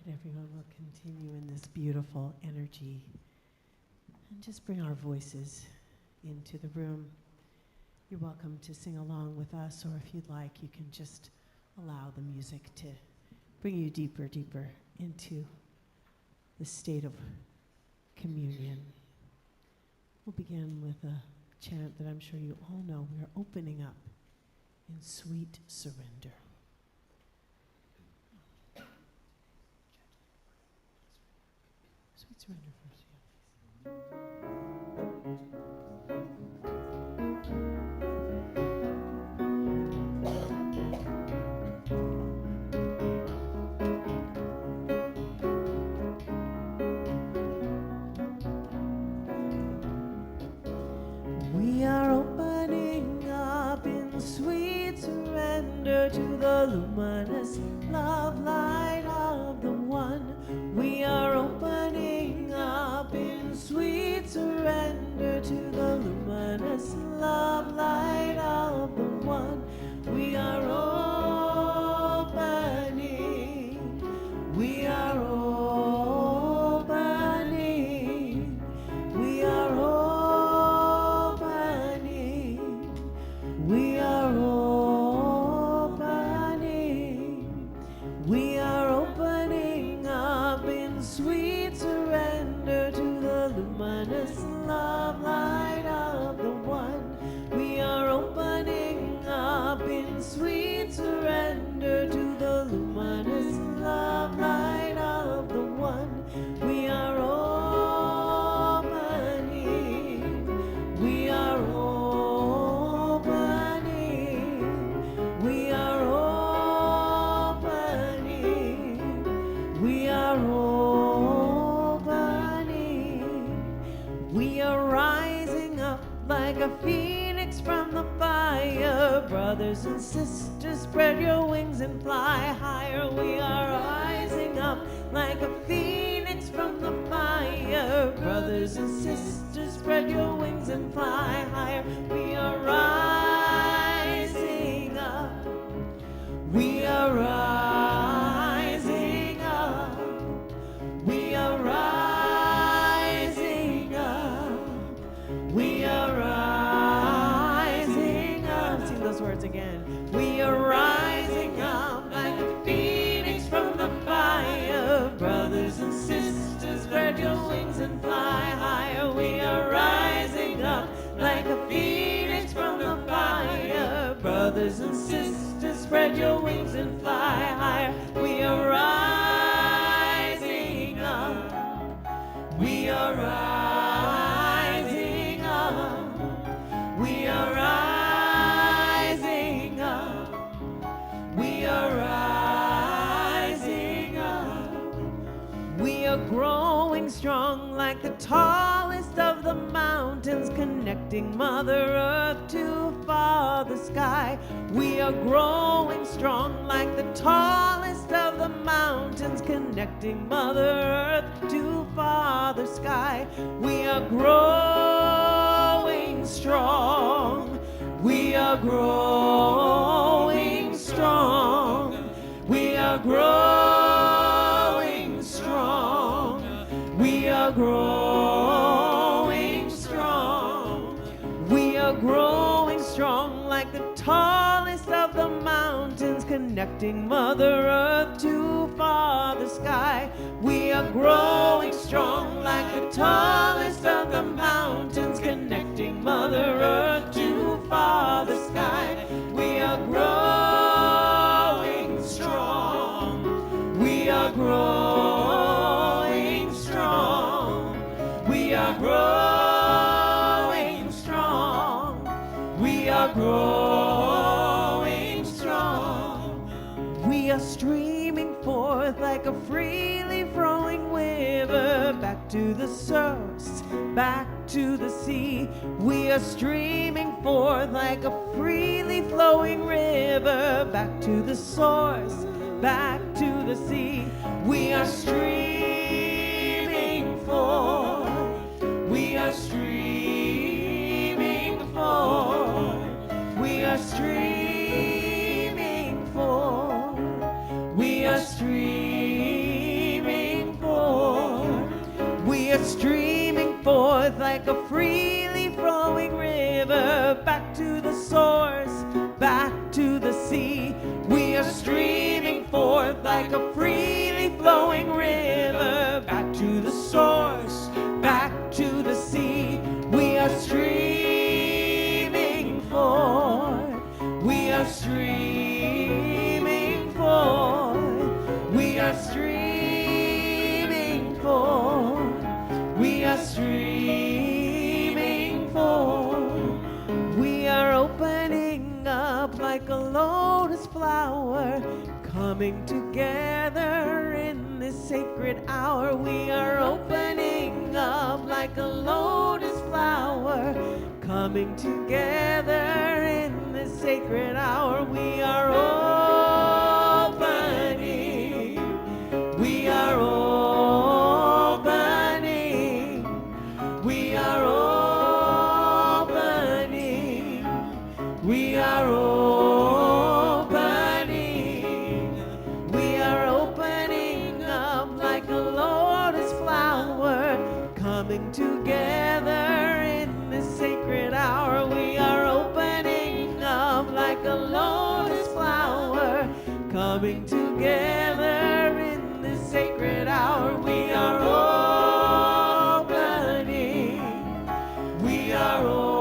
that everyone will continue in this beautiful energy and just bring our voices into the room. You're welcome to sing along with us, or if you'd like, you can just allow the music to bring you deeper, deeper into the state of communion. We'll begin with a chant that I'm sure you all know. We are opening up in sweet surrender. Sweet surrender first, yeah. We are opening up in sweet surrender to the luminous love light of the One. We are opening up in sweet surrender to the luminous love light of the One. We are opening. We are opening. We are opening. We are opening. We are opening up in sweet surrender to the luminous love light of the One. We are opening up in sweet surrender to the luminous love light of the One. We are opening. We are opening. We are opening. We are opening. We are rising up like a phoenix from the fire. Brothers and sisters, spread your wings and fly higher. We are rising up like a phoenix from the fire. Brothers and sisters, spread your wings and fly higher. We are rising up. We are rising up. We are rising up. We are rising up. Sing those words again. We are rising up like a phoenix from the fire. Brothers and sisters, spread your wings and fly higher. We are rising up like a phoenix from the fire. Brothers and sisters, spread your wings and fly higher. We are rising up. We are rising up. We are rising up. We are rising up. We are growing strong like the tallest of the mountains, connecting Mother Earth to Father Sky. We are growing strong like the tallest of the mountains, connecting Mother Earth to Father Sky. We are growing strong. We are growing strong. We are growing strong. We are growing strong. We are growing strong like the tallest of the mountains, connecting Mother Earth to Father Sky. We are growing strong like the tallest of the mountains, connecting Mother Earth to Father Sky. We are growing strong. We are growing strong. We are growing strong. We are growing strong. We are streaming forth like a freely flowing river, back to the source, back to the sea. We are streaming forth like a freely flowing river, back to the source, back to the sea. We are streaming forth. We are streaming forth. We are streaming forth. We are streaming like a freely flowing river, back to the source, back to the sea. We are streaming forth like a freely flowing river, back to the source, back to the sea. We are streaming forth. We are streaming forth. We are streaming forth. We are streaming forth. We are opening up like a lotus flower, coming together in this sacred hour. We are opening up like a lotus flower, coming together in this sacred hour. We are opening. We are opening. We are opening. We are opening. We are opening up like a lotus flower, coming together in this sacred hour. We are opening up like a lotus flower, coming together in this sacred hour. We are opening. We are opening.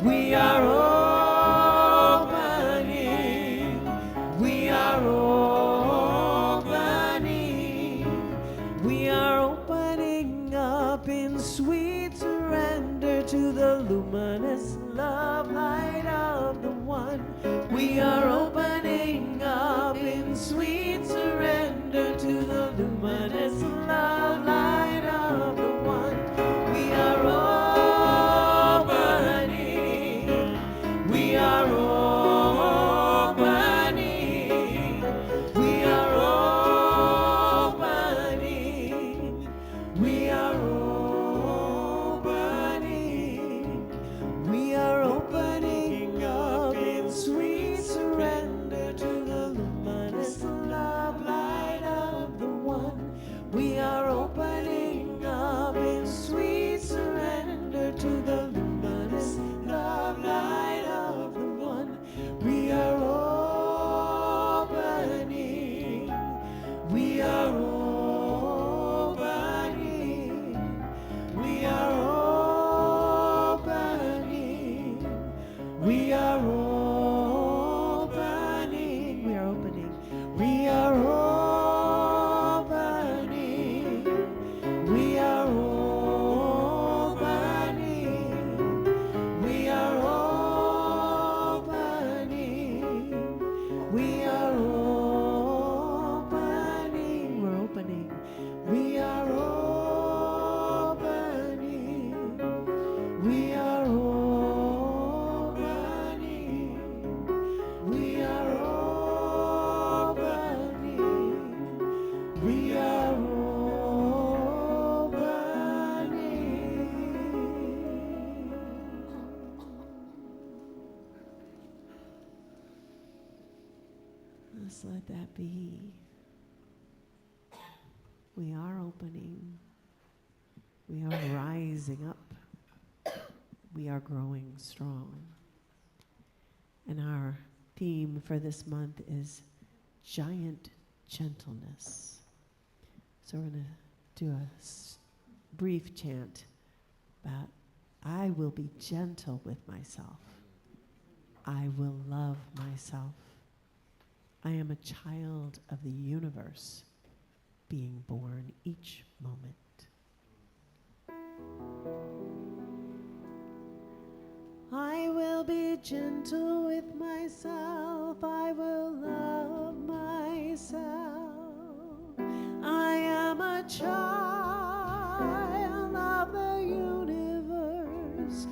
We are opening. We are opening. We are opening up in sweet surrender to the luminous love light of the one. We are opening up in sweet surrender to the luminous love light of the one. We are opening. We are opening. We are opening. We are opening. We are opening up in sweet surrender to the luminous love light of the one. We are opening up in sweet surrender to the luminous love light of the one. We are opening. We are opening. We are opening. We are opening. We are opening. We are opening. We are opening. We are opening. We are opening. We're opening. We are opening. We are opening. We are opening. We are opening. Let's let that be. We are opening. We are rising up. We are growing strong. And our theme for this month is giant gentleness. So we're going to do a brief chant about I will be gentle with myself. I will love myself. I am a child of the universe, being born each moment. I will be gentle with myself. I will love myself. I am a child of the universe,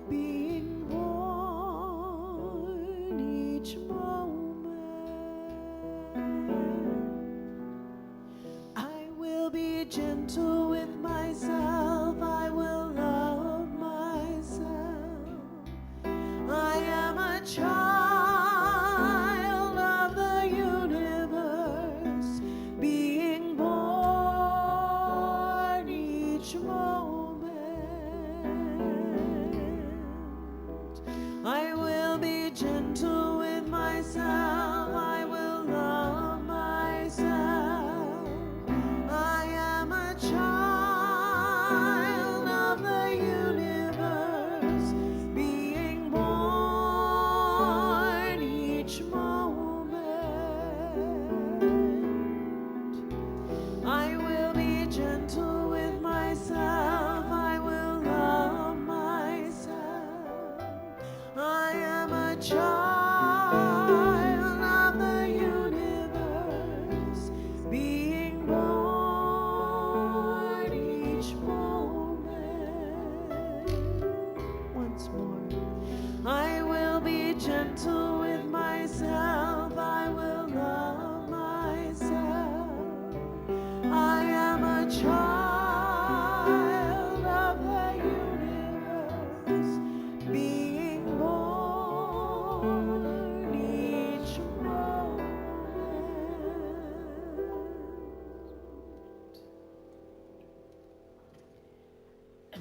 being born each moment. I will be gentle with myself. I will love myself. I am a child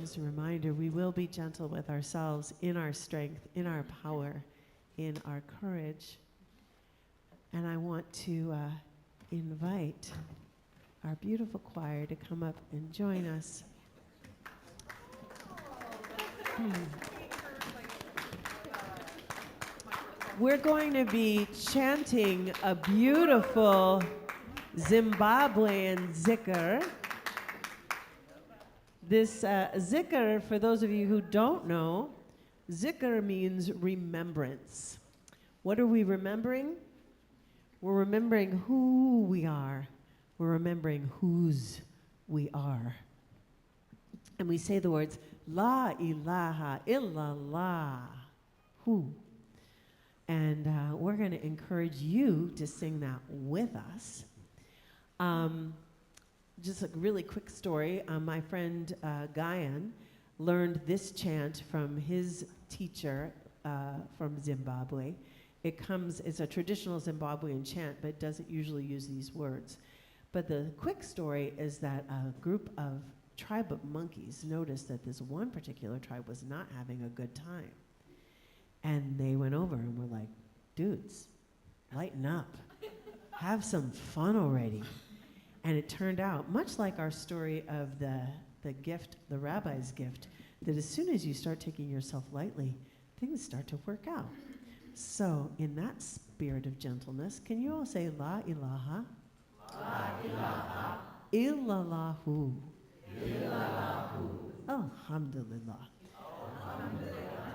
just a reminder, we will be gentle with ourselves in our strength, in our power, in our courage. And I want to invite our beautiful choir to come up and join us. We're going to be chanting a beautiful Zimbabwean zikr. This zikr, for those of you who don't know, zikr means remembrance. What are we remembering? We're remembering who we are. We're remembering whose we are. And we say the words, La ilaha illallah. Who? And we're going to encourage you to sing that with us. Just a really quick story. My friend Guyan learned this chant from his teacher from Zimbabwe. It's a traditional Zimbabwean chant, but it doesn't usually use these words. But the quick story is that a group of tribe of monkeys noticed that this one particular tribe was not having a good time. And they went over and were like, dudes, lighten up. Have some fun already. And it turned out, much like our story of the gift, the rabbi's gift, that as soon as you start taking yourself lightly, things start to work out. So in that spirit of gentleness, can you all say La ilaha? La ilaha. Illallahu. Illallahu. Alhamdulillah. Alhamdulillah.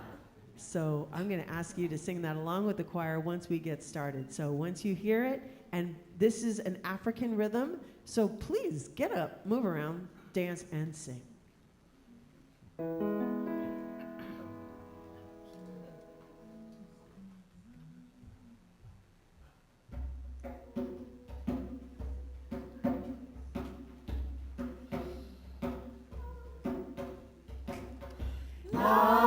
So I'm going to ask you to sing that along with the choir once we get started. So once you hear it, and this is an African rhythm, so please get up, move around, dance, and sing. La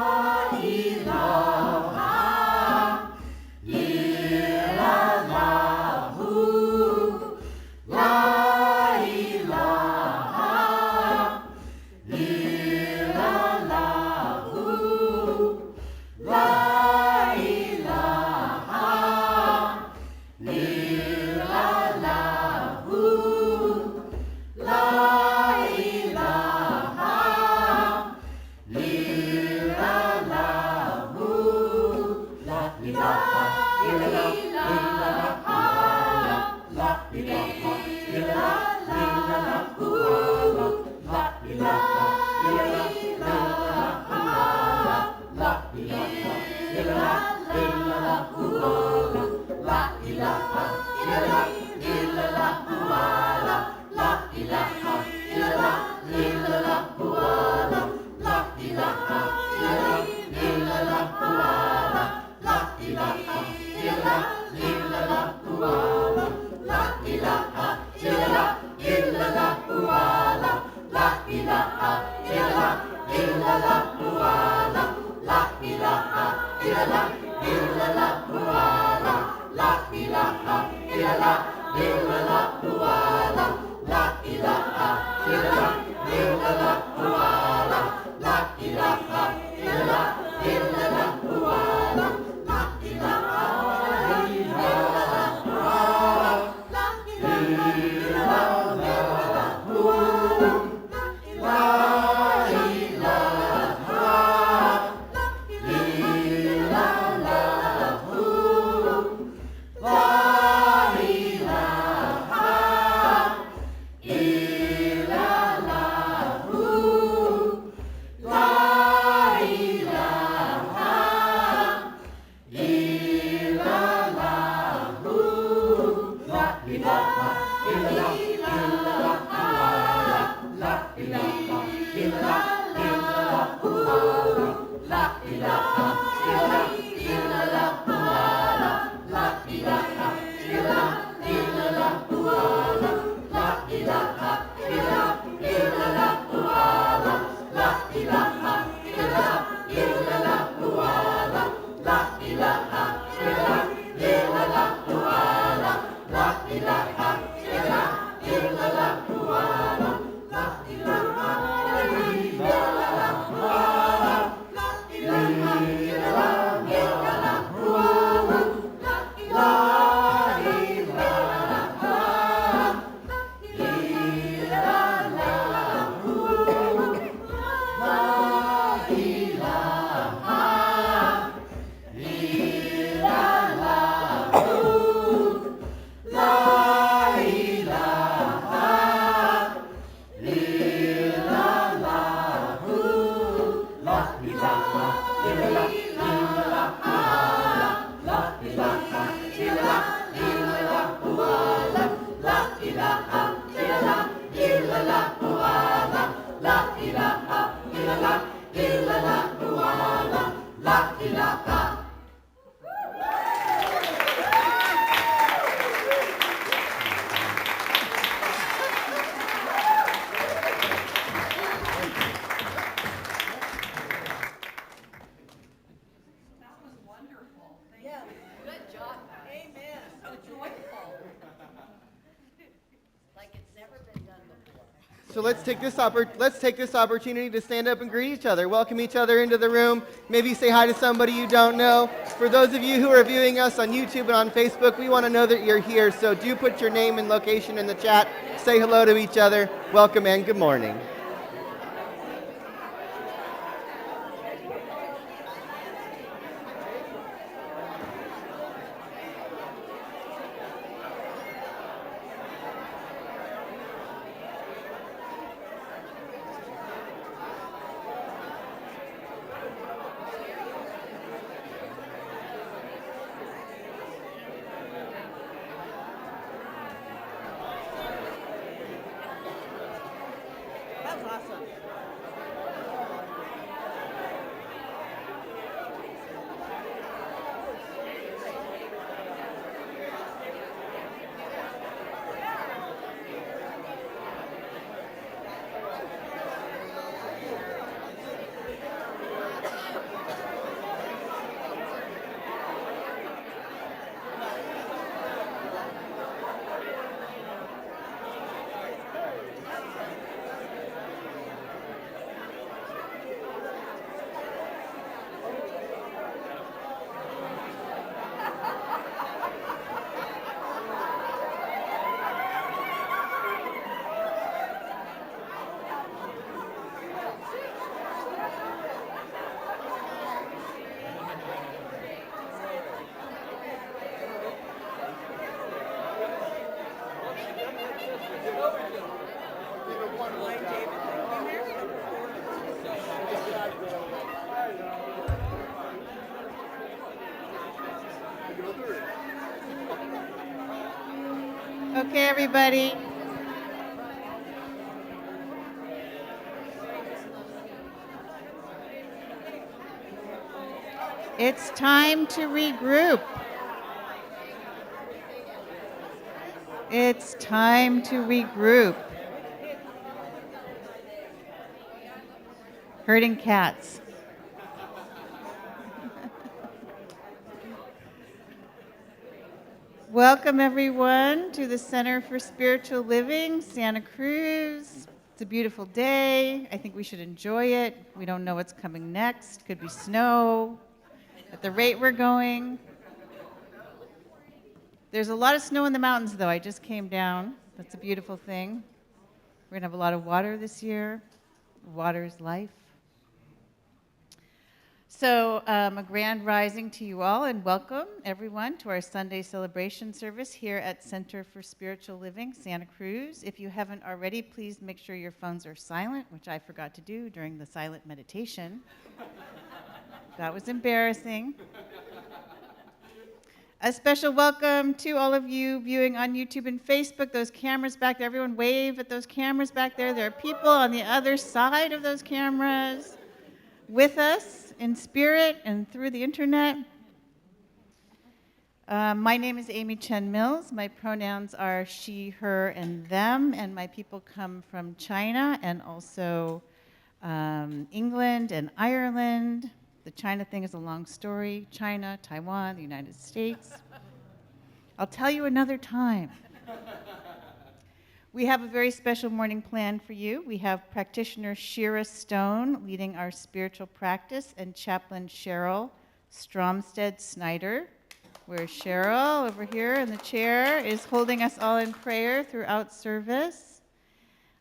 So let's take this opportunity to stand up and greet each other. Welcome each other into the room. Maybe say hi to somebody you don't know. For those of you who are viewing us on YouTube and on Facebook, we want to know that you're here. So do put your name and location in the chat. Say hello to each other. Welcome and good morning. Okay, everybody. It's time to regroup. It's time to regroup. Herding cats. Welcome, everyone, to the Center for Spiritual Living, Santa Cruz. It's a beautiful day. I think we should enjoy it. We don't know what's coming next. Could be snow. At the rate we're going. There's a lot of snow in the mountains, though. I just came down. That's a beautiful thing. We're going to have a lot of water this year. Water is life. So a grand rising to you all, and welcome everyone to our Sunday celebration service here at Center for Spiritual Living, Santa Cruz. If you haven't already, please make sure your phones are silent, which I forgot to do during the silent meditation. That was embarrassing. A special welcome to all of you viewing on YouTube and Facebook. Those cameras back there, everyone wave at those cameras back there. There are people on the other side of those cameras with us in spirit and through the internet. My name is Amy Chen Mills. My pronouns are she, her, and them, and my people come from China and also England and Ireland. The China thing is a long story. China, Taiwan, the United States. I'll tell you another time. We have a very special morning planned for you. We have practitioner Shira Stone leading our spiritual practice and chaplain Cheryl Stromstead Snyder, where Cheryl, over here in the chair, is holding us all in prayer throughout service.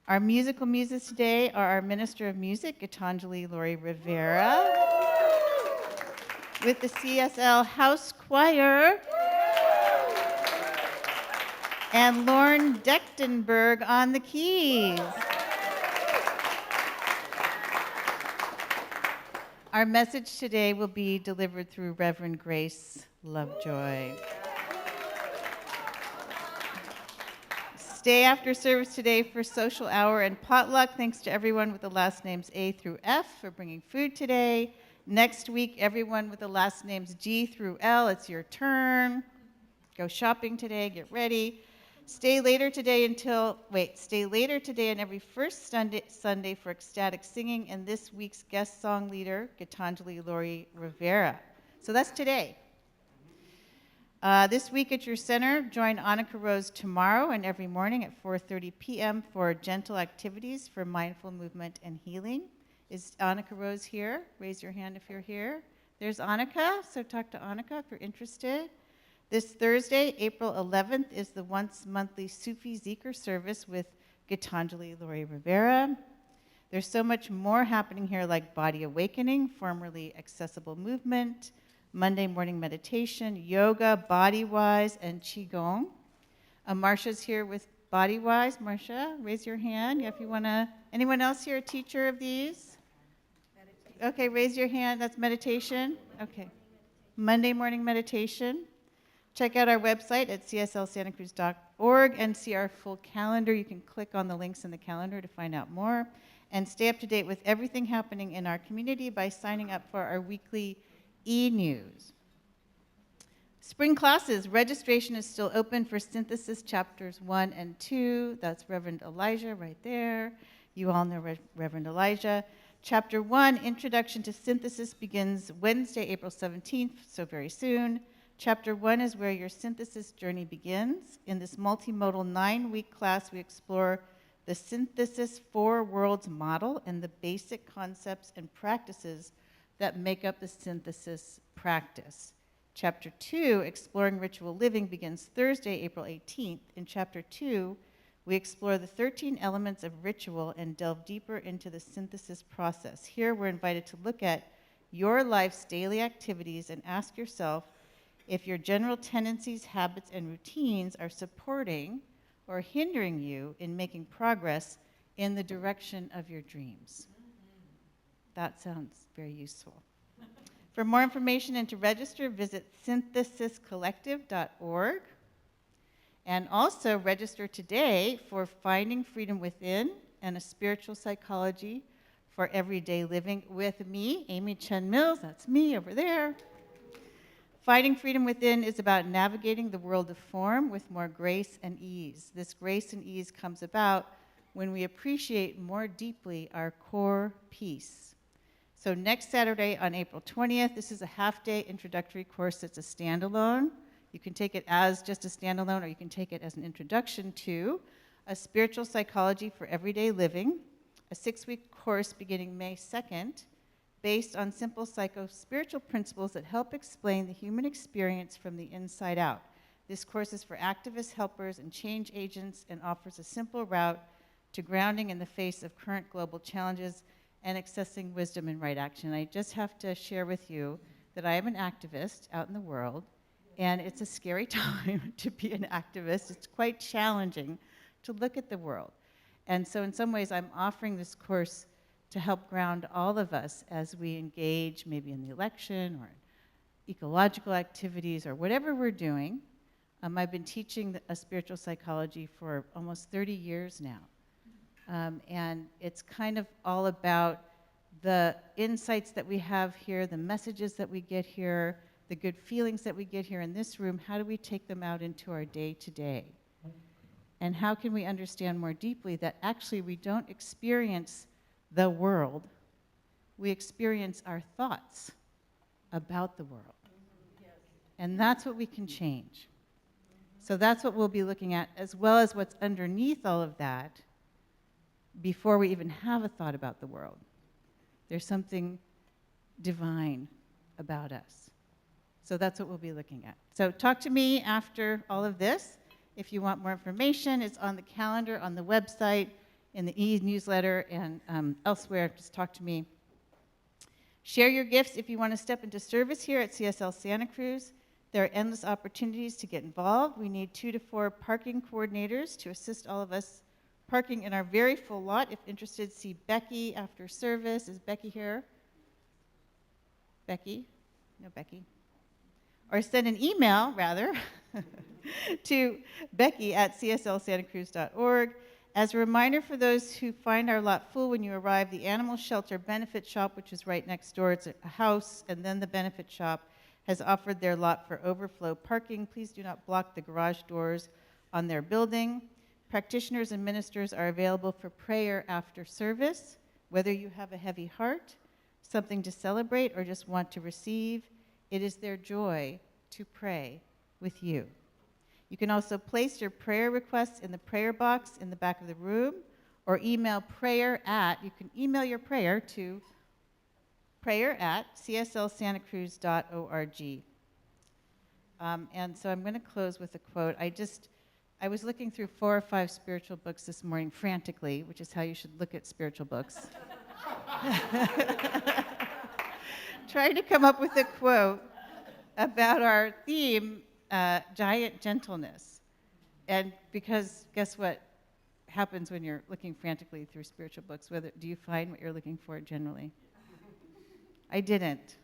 Our musical muses today are our Minister of Music, Gitanjali Lori Rivera, with the CSL House Choir, and Lauren Dechtenberg on the keys. Our message today will be delivered through Reverend Grace Lovejoy. Stay after service today for social hour and potluck. Thanks to everyone with the last names A through F for bringing food today. Next week, everyone with the last names G through L, it's your turn. Go shopping today, get ready. Stay later today and every first Sunday for ecstatic singing and this week's guest song leader, Gitanjali Lori Rivera. So that's today. This week at your center, join Annika Rose tomorrow and every morning at 4:30 p.m. for gentle activities for mindful movement and healing. Is Annika Rose here? Raise your hand if you're here. There's Annika, so talk to Annika if you're interested. This Thursday, April 11th, is the once monthly Sufi Zikr service with Gitanjali Lori Rivera. There's so much more happening here, like Body Awakening, formerly Accessible Movement, Monday morning meditation, yoga, Body-Wise, and Qigong. Marcia's here with Body-Wise. Marcia, raise your hand if you want to. Anyone else here a teacher of these? Meditation. Okay, raise your hand. That's meditation? Okay. Monday morning meditation. Check out our website at cslsantacruz.org and see our full calendar. You can click on the links in the calendar to find out more. And stay up to date with everything happening in our community by signing up for our weekly e-news. Spring classes, registration is still open for Synthesis Chapters 1 and 2. That's Reverend Elijah right there. You all know Reverend Elijah. Chapter 1, Introduction to Synthesis, begins Wednesday, April 17th, so very soon. Chapter 1 is where your synthesis journey begins. In this multimodal 9-week class, we explore the Synthesis 4 Worlds model and the basic concepts and practices that make up the synthesis practice. Chapter 2, Exploring Ritual Living, begins Thursday, April 18th. In Chapter 2, we explore the 13 elements of ritual and delve deeper into the synthesis process. Here, we're invited to look at your life's daily activities and ask yourself if your general tendencies, habits, and routines are supporting or hindering you in making progress in the direction of your dreams. That sounds very useful. For more information and to register, visit synthesiscollective.org. And also register today for Finding Freedom Within and a Spiritual Psychology for Everyday Living with me, Amy Chen Mills. That's me over there. Finding Freedom Within is about navigating the world of form with more grace and ease. This grace and ease comes about when we appreciate more deeply our core peace. So next Saturday on April 20th, this is a half-day introductory course that's a standalone. You can take it as just a standalone, or you can take it as an introduction to a spiritual psychology for everyday living, a 6-week course beginning May 2nd, based on simple psycho-spiritual principles that help explain the human experience from the inside out. This course is for activists, helpers, and change agents and offers a simple route to grounding in the face of current global challenges and accessing wisdom and right action. I just have to share with you that I am an activist out in the world, and it's a scary time to be an activist. It's quite challenging to look at the world. And so in some ways, I'm offering this course to help ground all of us as we engage maybe in the election or ecological activities or whatever we're doing. I've been teaching a spiritual psychology for almost 30 years now. And it's kind of all about the insights that we have here, the messages that we get here, the good feelings that we get here in this room. How do we take them out into our day-to-day? And how can we understand more deeply that actually we don't experience the world, we experience our thoughts about the world. And that's what we can change. So that's what we'll be looking at, as well as what's underneath all of that before we even have a thought about the world. There's something divine about us. So that's what we'll be looking at. So talk to me after all of this. If you want more information, it's on the calendar, on the website, in the e-newsletter, and elsewhere. Just talk to me. Share your gifts if you want to step into service here at CSL Santa Cruz. There are endless opportunities to get involved. We need 2 to 4 parking coordinators to assist all of us parking in our very full lot. If interested, see Becky after service. Is Becky here? Becky? No, Becky. Or send an email, rather, to becky@cslsantacruz.org. As a reminder for those who find our lot full when you arrive, the Animal Shelter Benefit Shop, which is right next door, it's a house, and then the Benefit Shop, has offered their lot for overflow parking. Please do not block the garage doors on their building. Practitioners and ministers are available for prayer after service. Whether you have a heavy heart, something to celebrate, or just want to receive, it is their joy to pray with you. You can also place your prayer requests in the prayer box in the back of the room, or email you can email your prayer to prayer@cslsantacruz.org. And so I'm going to close with a quote. I was looking through 4 or 5 spiritual books this morning frantically, which is how you should look at spiritual books. Trying to come up with a quote about our theme, giant gentleness. And because guess what happens when you're looking frantically through spiritual books? Do you find what you're looking for generally? I didn't.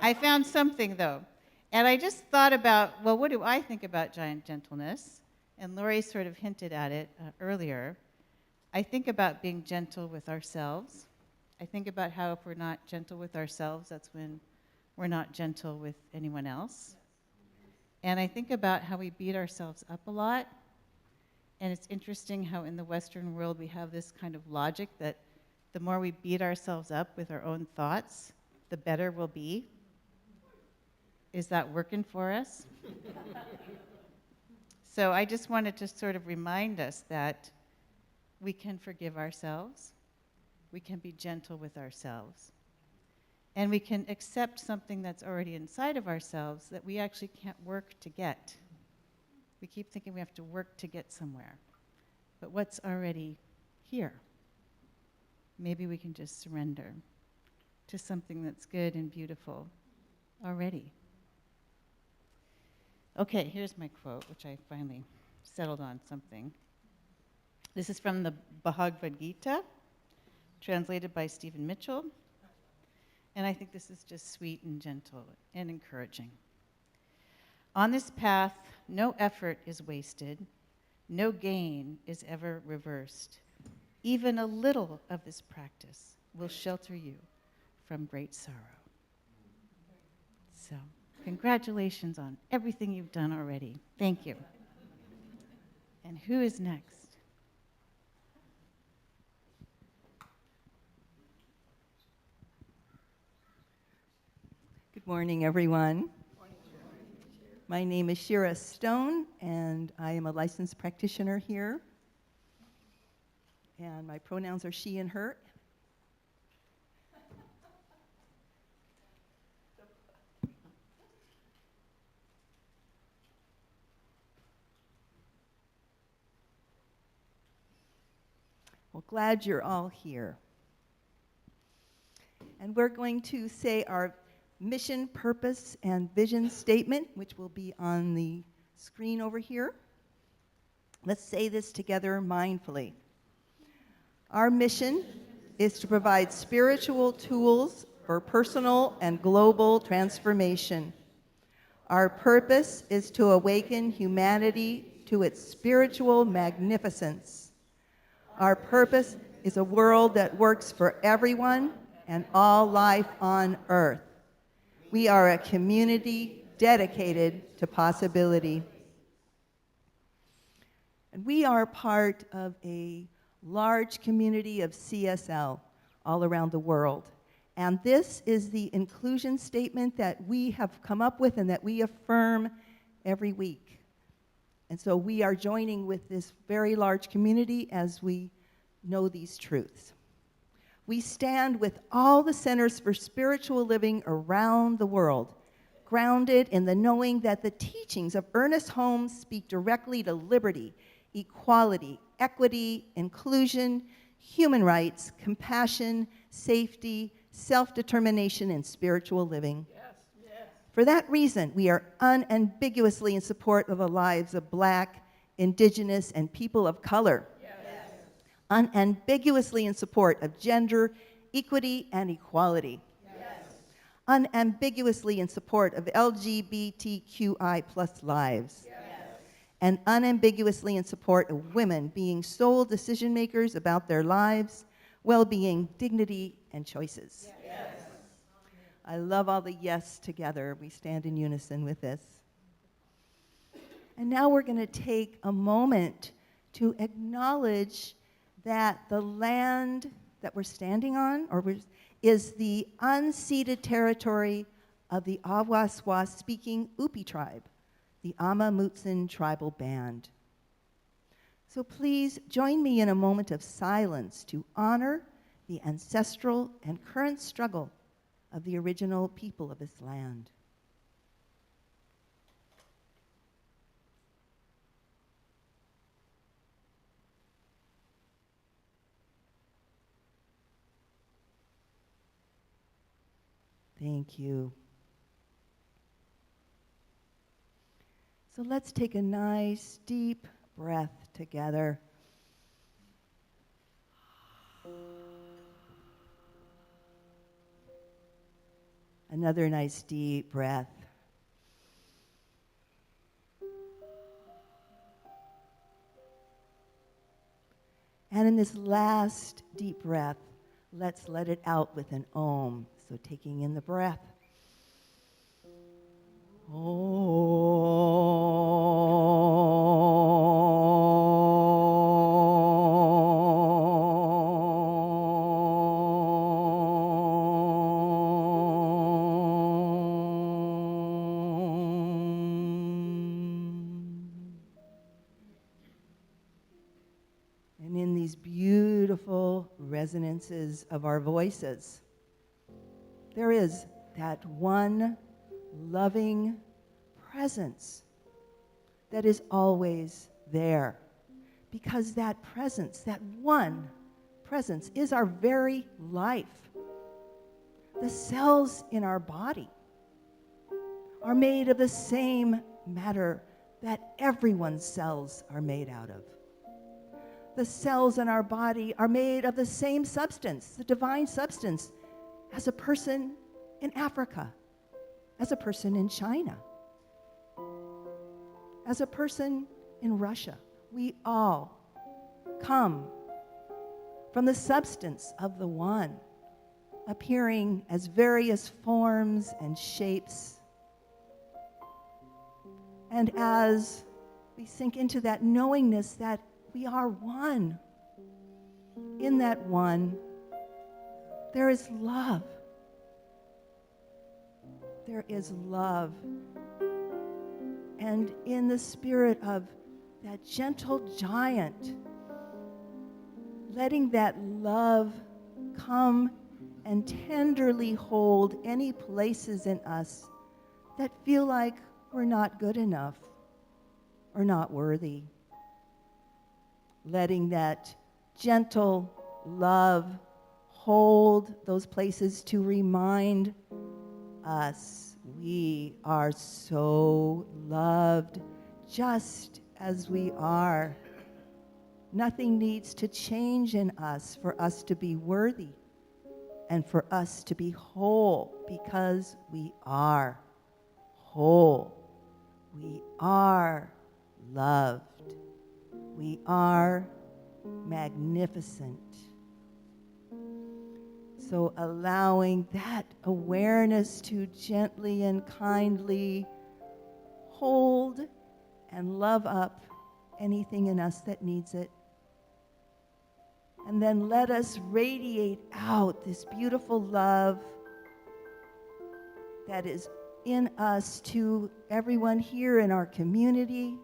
I found something, though. And I just thought about, well, what do I think about giant gentleness? And Lori sort of hinted at it earlier. I think about being gentle with ourselves. I think about how if we're not gentle with ourselves, that's when we're not gentle with anyone else. And I think about how we beat ourselves up a lot. And it's interesting how in the Western world we have this kind of logic that the more we beat ourselves up with our own thoughts, the better we'll be. Is that working for us? So I just wanted to sort of remind us that we can forgive ourselves, we can be gentle with ourselves, and we can accept something that's already inside of ourselves that we actually can't work to get. We keep thinking we have to work to get somewhere, but what's already here? Maybe we can just surrender to something that's good and beautiful already. Okay, here's my quote, which I finally settled on something. This is from the Bhagavad Gita, translated by Stephen Mitchell. And I think this is just sweet and gentle and encouraging. On this path, no effort is wasted, no gain is ever reversed. Even a little of this practice will shelter you from great sorrow. So, congratulations on everything you've done already. Thank you. And who is next? Good morning, everyone. My name is Shira Stone, and I am a licensed practitioner here. And my pronouns are she and her. Well, glad you're all here. And we're going to say our mission, purpose, and vision statement, which will be on the screen over here. Let's say this together mindfully. Our mission is to provide spiritual tools for personal and global transformation. Our purpose is to awaken humanity to its spiritual magnificence. Our purpose is a world that works for everyone and all life on earth. We are a community dedicated to possibility. And we are part of a large community of CSL all around the world. And this is the inclusion statement that we have come up with and that we affirm every week. And so we are joining with this very large community as we know these truths. We stand with all the centers for spiritual living around the world, grounded in the knowing that the teachings of Ernest Holmes speak directly to liberty, equality, equity, inclusion, human rights, compassion, safety, self-determination, and spiritual living. For that reason, we are unambiguously in support of the lives of Black, Indigenous, and people of color. Unambiguously in support of gender, equity, and equality. Unambiguously in support of LGBTQI+ lives. And unambiguously in support of women being sole decision makers about their lives, well-being, dignity, and choices. I love all the yes together. We stand in unison with this. And now we're going to take a moment to acknowledge that the land that we're standing on is the unceded territory of the Awaswa-speaking Upi tribe, the Ama Mutsun tribal band. So please join me in a moment of silence to honor the ancestral and current struggle of the original people of this land. Thank you. So let's take a nice deep breath together. Another nice deep breath. And in this last deep breath, let's let it out with an Om. So taking in the breath. And in these beautiful resonances of our voices, there is that one loving presence that is always there. Because that presence, that one presence, is our very life. The cells in our body are made of the same matter that everyone's cells are made out of. The cells in our body are made of the same substance, the divine substance, as a person in Africa, as a person in China, as a person in Russia. We all come from the substance of the one, appearing as various forms and shapes. And as we sink into that knowingness that we are one, in that one, there is love. There is love. And in the spirit of that gentle giant, letting that love come and tenderly hold any places in us that feel like we're not good enough or not worthy. Letting that gentle love hold those places to remind us we are so loved just as we are. Nothing needs to change in us for us to be worthy and for us to be whole, because we are whole. We are loved. We are magnificent. So allowing that awareness to gently and kindly hold and love up anything in us that needs it. And then let us radiate out this beautiful love that is in us to everyone here in our community,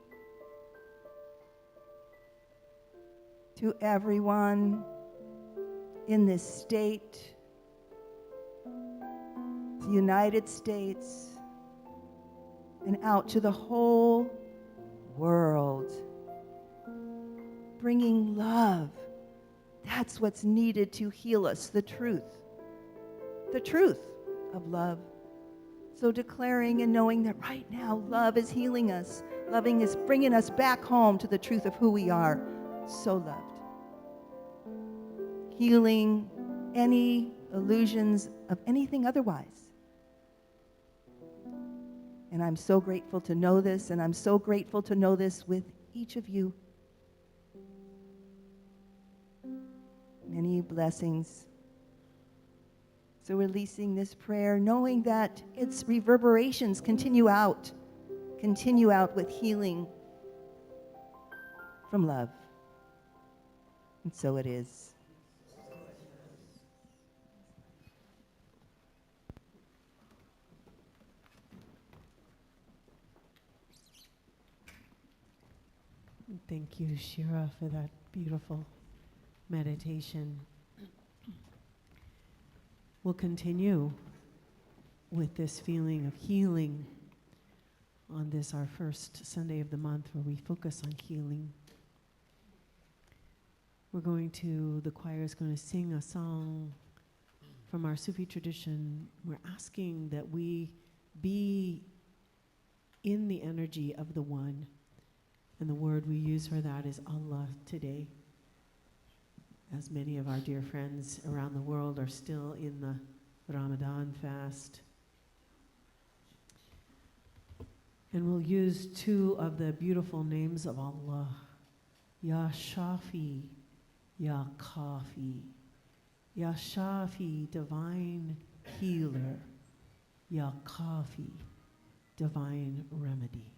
to everyone in this state, the United States, and out to the whole world. Bringing love. That's what's needed to heal us, the truth of love. So declaring and knowing that right now love is healing us, loving is bringing us back home to the truth of who we are, so loved. Healing any illusions of anything otherwise. And I'm so grateful to know this, and I'm so grateful to know this with each of you. Many blessings. So releasing this prayer, knowing that its reverberations continue out with healing from love. And so it is. Thank you, Shira, for that beautiful meditation. We'll continue with this feeling of healing on this, our first Sunday of the month, where we focus on healing. The choir is going to sing a song from our Sufi tradition. We're asking that we be in the energy of the One. And the word we use for that is Allah today, as many of our dear friends around the world are still in the Ramadan fast. And we'll use two of the beautiful names of Allah, Ya Shafi, Ya Kafi. Ya Shafi, divine healer. Ya Kafi, divine remedy.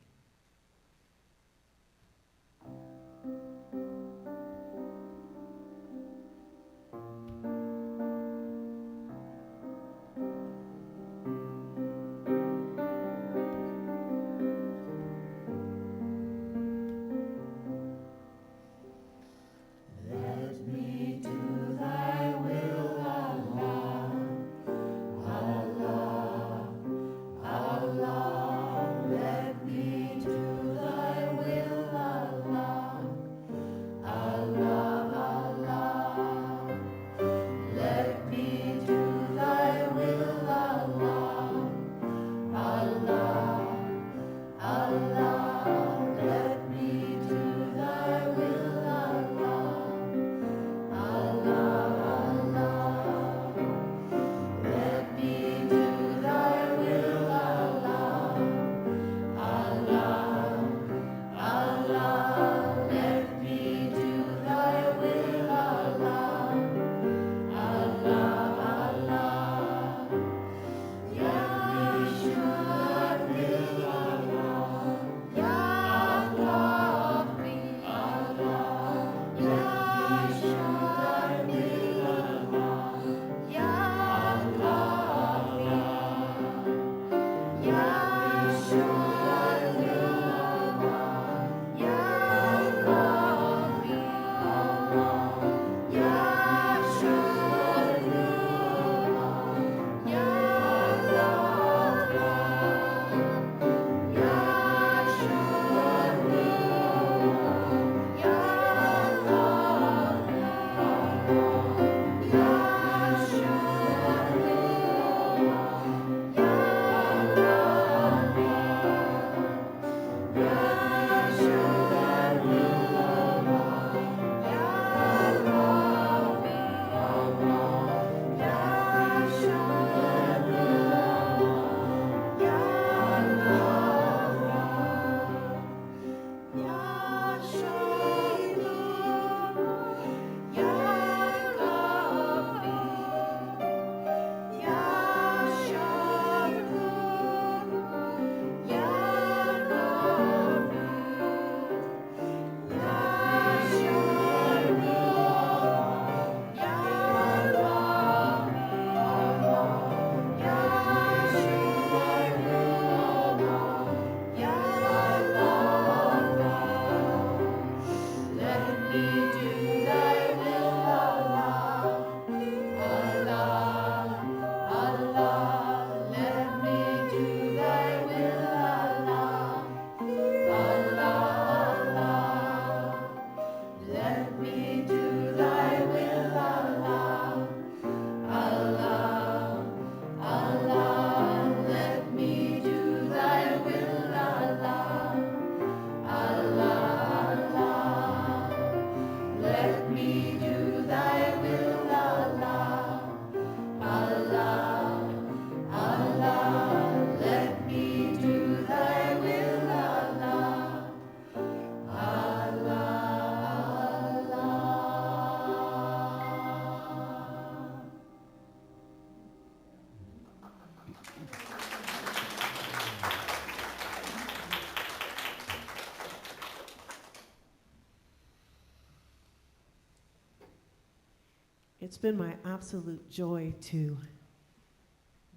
It's been my absolute joy to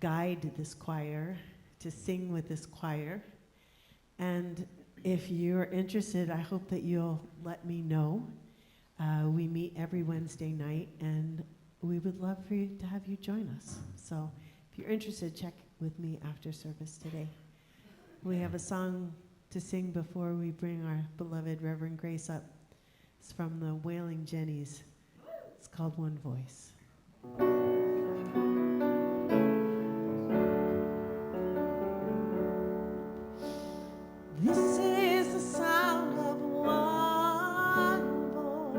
guide this choir, to sing with this choir. And If you're interested, I hope that you'll let me know. We meet every Wednesday night, and we would love for you to have you join us. So if you're interested, check with me after service today. We have a song to sing before we bring our beloved Reverend Grace up. It's from the Wailing Jennies. It's called One Voice. This is the sound of one voice,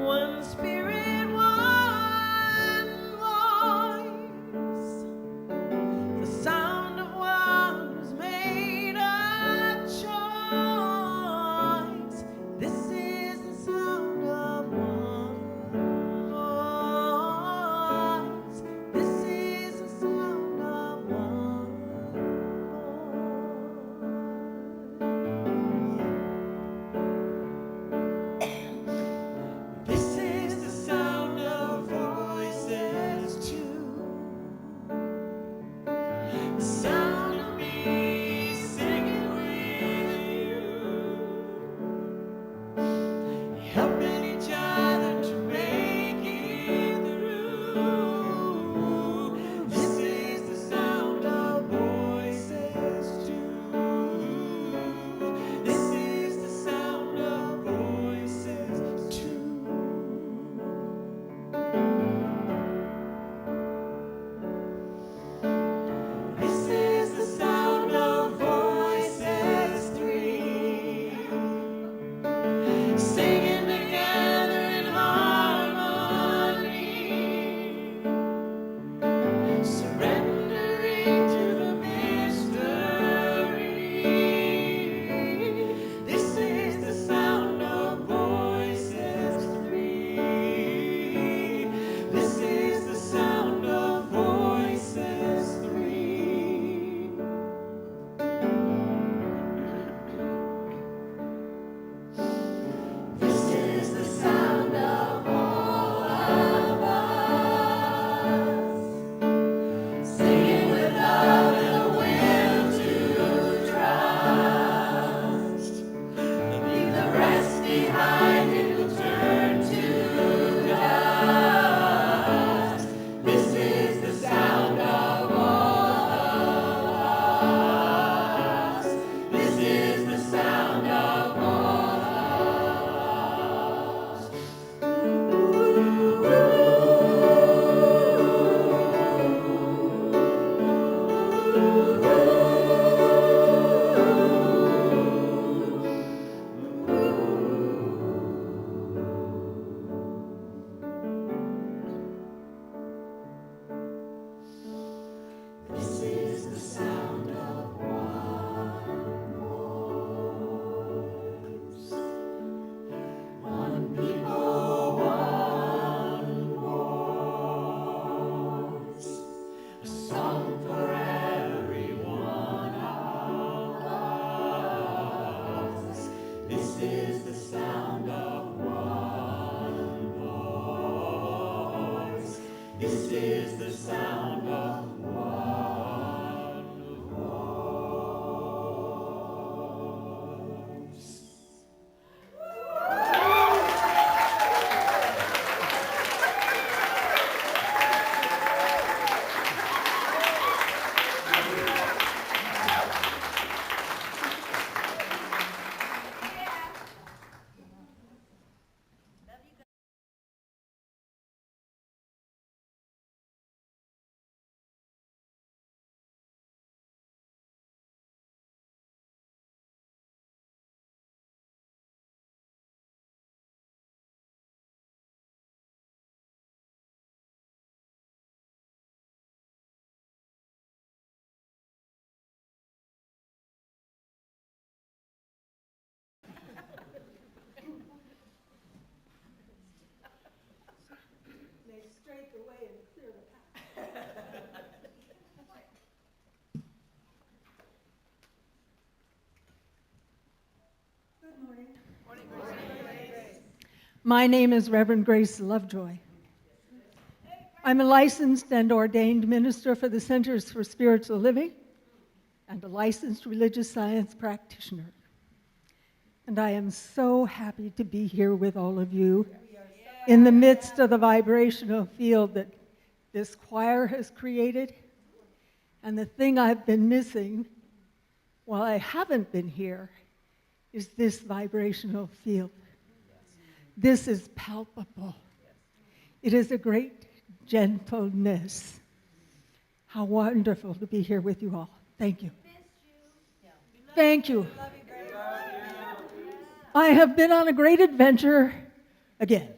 one spirit, one voice, the sound of one who's made a choice. This is the sound of one voice. This is the sound of one voice. This is the sound of voices too. The sound of me singing with you, helping each other to make it through. This is the sound of voices too. This is the sound of voices too. This is the sound of voices three, singing together in harmony, surrendering to the mystery. This is the sound of voices three. This is the sound of voices three. This is the sound of all of us, singing with love and a will to trust. Leave the rest behind and we'll turn to dust. This is the sound of all of us. This is the sound of all of us. This is the sound of one voice, one people, one voice, a song for every one of us. This is the sound of one voice. This is the sound of one voice. My name is Reverend Grace Lovejoy. I'm a licensed and ordained minister for the Centers for Spiritual Living, and a licensed religious science practitioner. And I am so happy to be here with all of you in the midst of the vibrational field that this choir has created. And the thing I've been missing while I haven't been here is this vibrational field. This is palpable. It is a great gentleness. How wonderful to be here with you all. Thank you. Thank you. I have been on a great adventure again.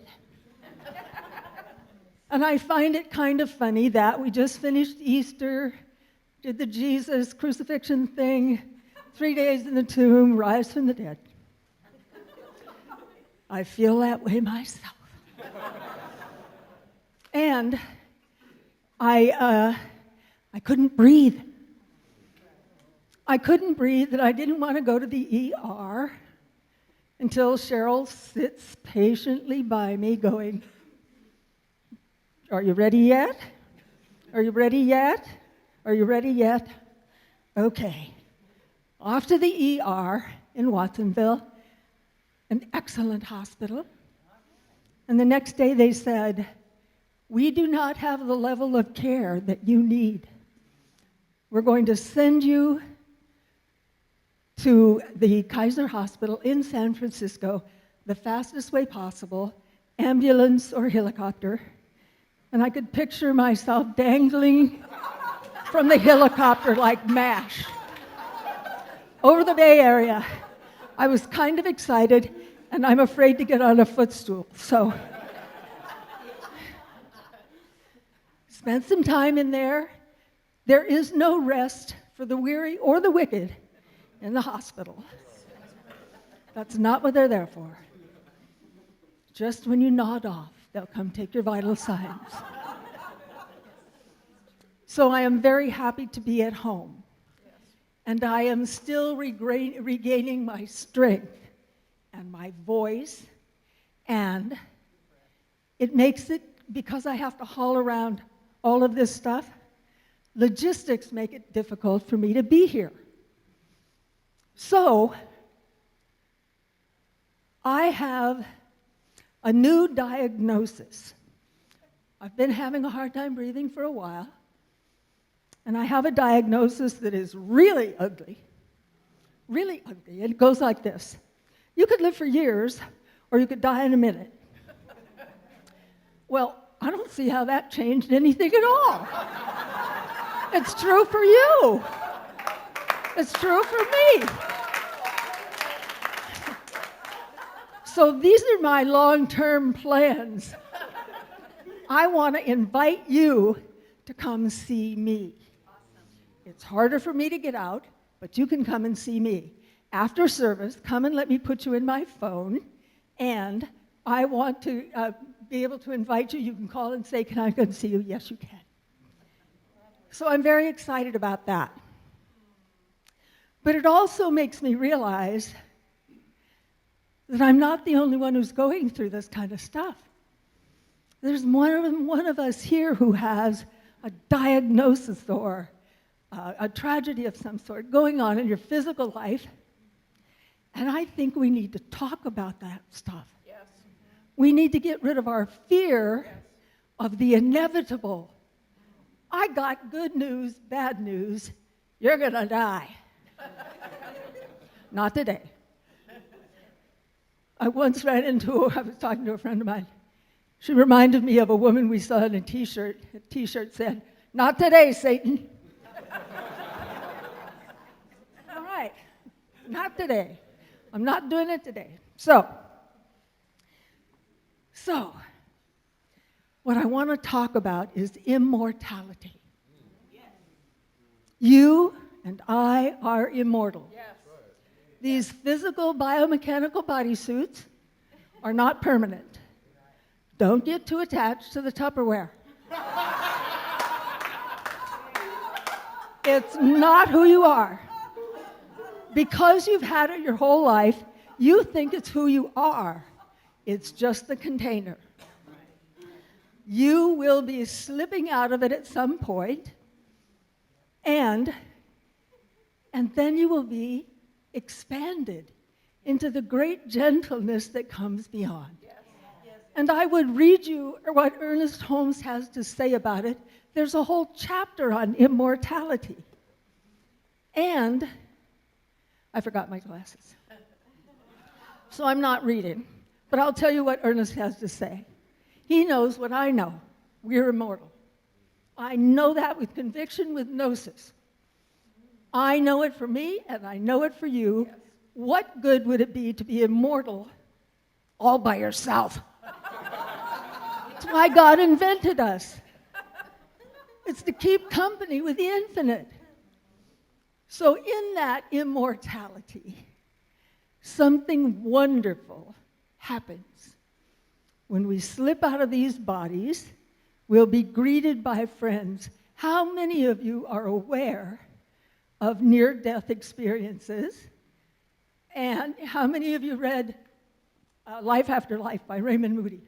And I find it kind of funny that we just finished Easter, did the Jesus crucifixion thing, 3 days in the tomb, rise from the dead. I feel that way myself. And I couldn't breathe. I couldn't breathe, and I didn't want to go to the ER until Cheryl sits patiently by me going, "Are you ready yet? Are you ready yet? Are you ready yet?" Okay. Off to the ER in Watsonville, an excellent hospital. And the next day they said, "We do not have the level of care that you need. We're going to send you to the Kaiser Hospital in San Francisco the fastest way possible, ambulance or helicopter." And I could picture myself dangling from the helicopter like MASH over the Bay Area. I was kind of excited, and I'm afraid to get on a footstool. So spent some time in there. There is no rest for the weary or the wicked in the hospital. That's not what they're there for. Just when you nod off, they'll come take your vital signs. So I am very happy to be at home. And I am still regaining my strength and my voice. And it makes it, because I have to haul around all of this stuff, logistics make it difficult for me to be here. So I have a new diagnosis. I've been having a hard time breathing for a while, and I have a diagnosis that is really ugly, really ugly. It goes like this: you could live for years, or you could die in a minute. Well, I don't see how that changed anything at all. It's true for you. It's true for me. So these are my long-term plans. I want to invite you to come see me. It's harder for me to get out, but you can come and see me. After service, come and let me put you in my phone, and I want to be able to invite you. You can call and say, "Can I come see you?" Yes, you can. So I'm very excited about that. But it also makes me realize that I'm not the only one who's going through this kind of stuff. There's one of us here who has a diagnosis or a tragedy of some sort going on in your physical life, and I think we need to talk about that stuff. Yes. We need to get rid of our fear of the inevitable. I got good news, bad news. You're going to die. Not today. I once ran into, I was talking to a friend of mine. She reminded me of a woman we saw in a t-shirt. A t-shirt said, "Not today, Satan." All right, not today. I'm not doing it today. So, what I want to talk about is immortality. You and I are immortal. Yes. These physical biomechanical bodysuits are not permanent. Don't get too attached to the Tupperware. It's not who you are. Because you've had it your whole life, you think it's who you are. It's just the container. You will be slipping out of it at some point, and And then you will be expanded into the great gentleness that comes beyond. And I would read you what Ernest Holmes has to say about it. There's a whole chapter on immortality. And I forgot my glasses. So I'm not reading. But I'll tell you what Ernest has to say. He knows what I know. We're immortal. I know that with conviction, with gnosis. I know it for me, and I know it for you. Yes. What good would it be to be immortal all by yourself? That's why God invented us. It's to keep company with the infinite. So in that immortality, something wonderful happens. When we slip out of these bodies, we'll be greeted by friends. How many of you are aware of near-death experiences? And how many of you read Life After Life by Raymond Moody?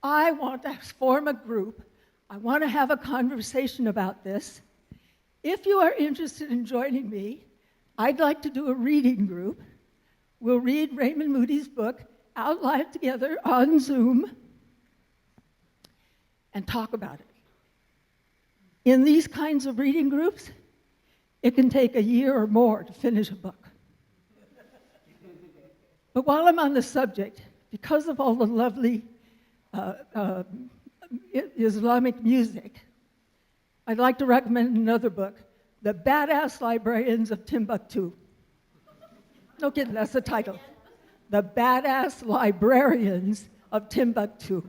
I want to form a group. I want to have a conversation about this. If you are interested in joining me, I'd like to do a reading group. We'll read Raymond Moody's book out loud together on Zoom and talk about it. In these kinds of reading groups, it can take a year or more to finish a book. But while I'm on the subject, because of all the lovely Islamic music, I'd like to recommend another book, The Badass Librarians of Timbuktu. No kidding, that's the title. The Badass Librarians of Timbuktu.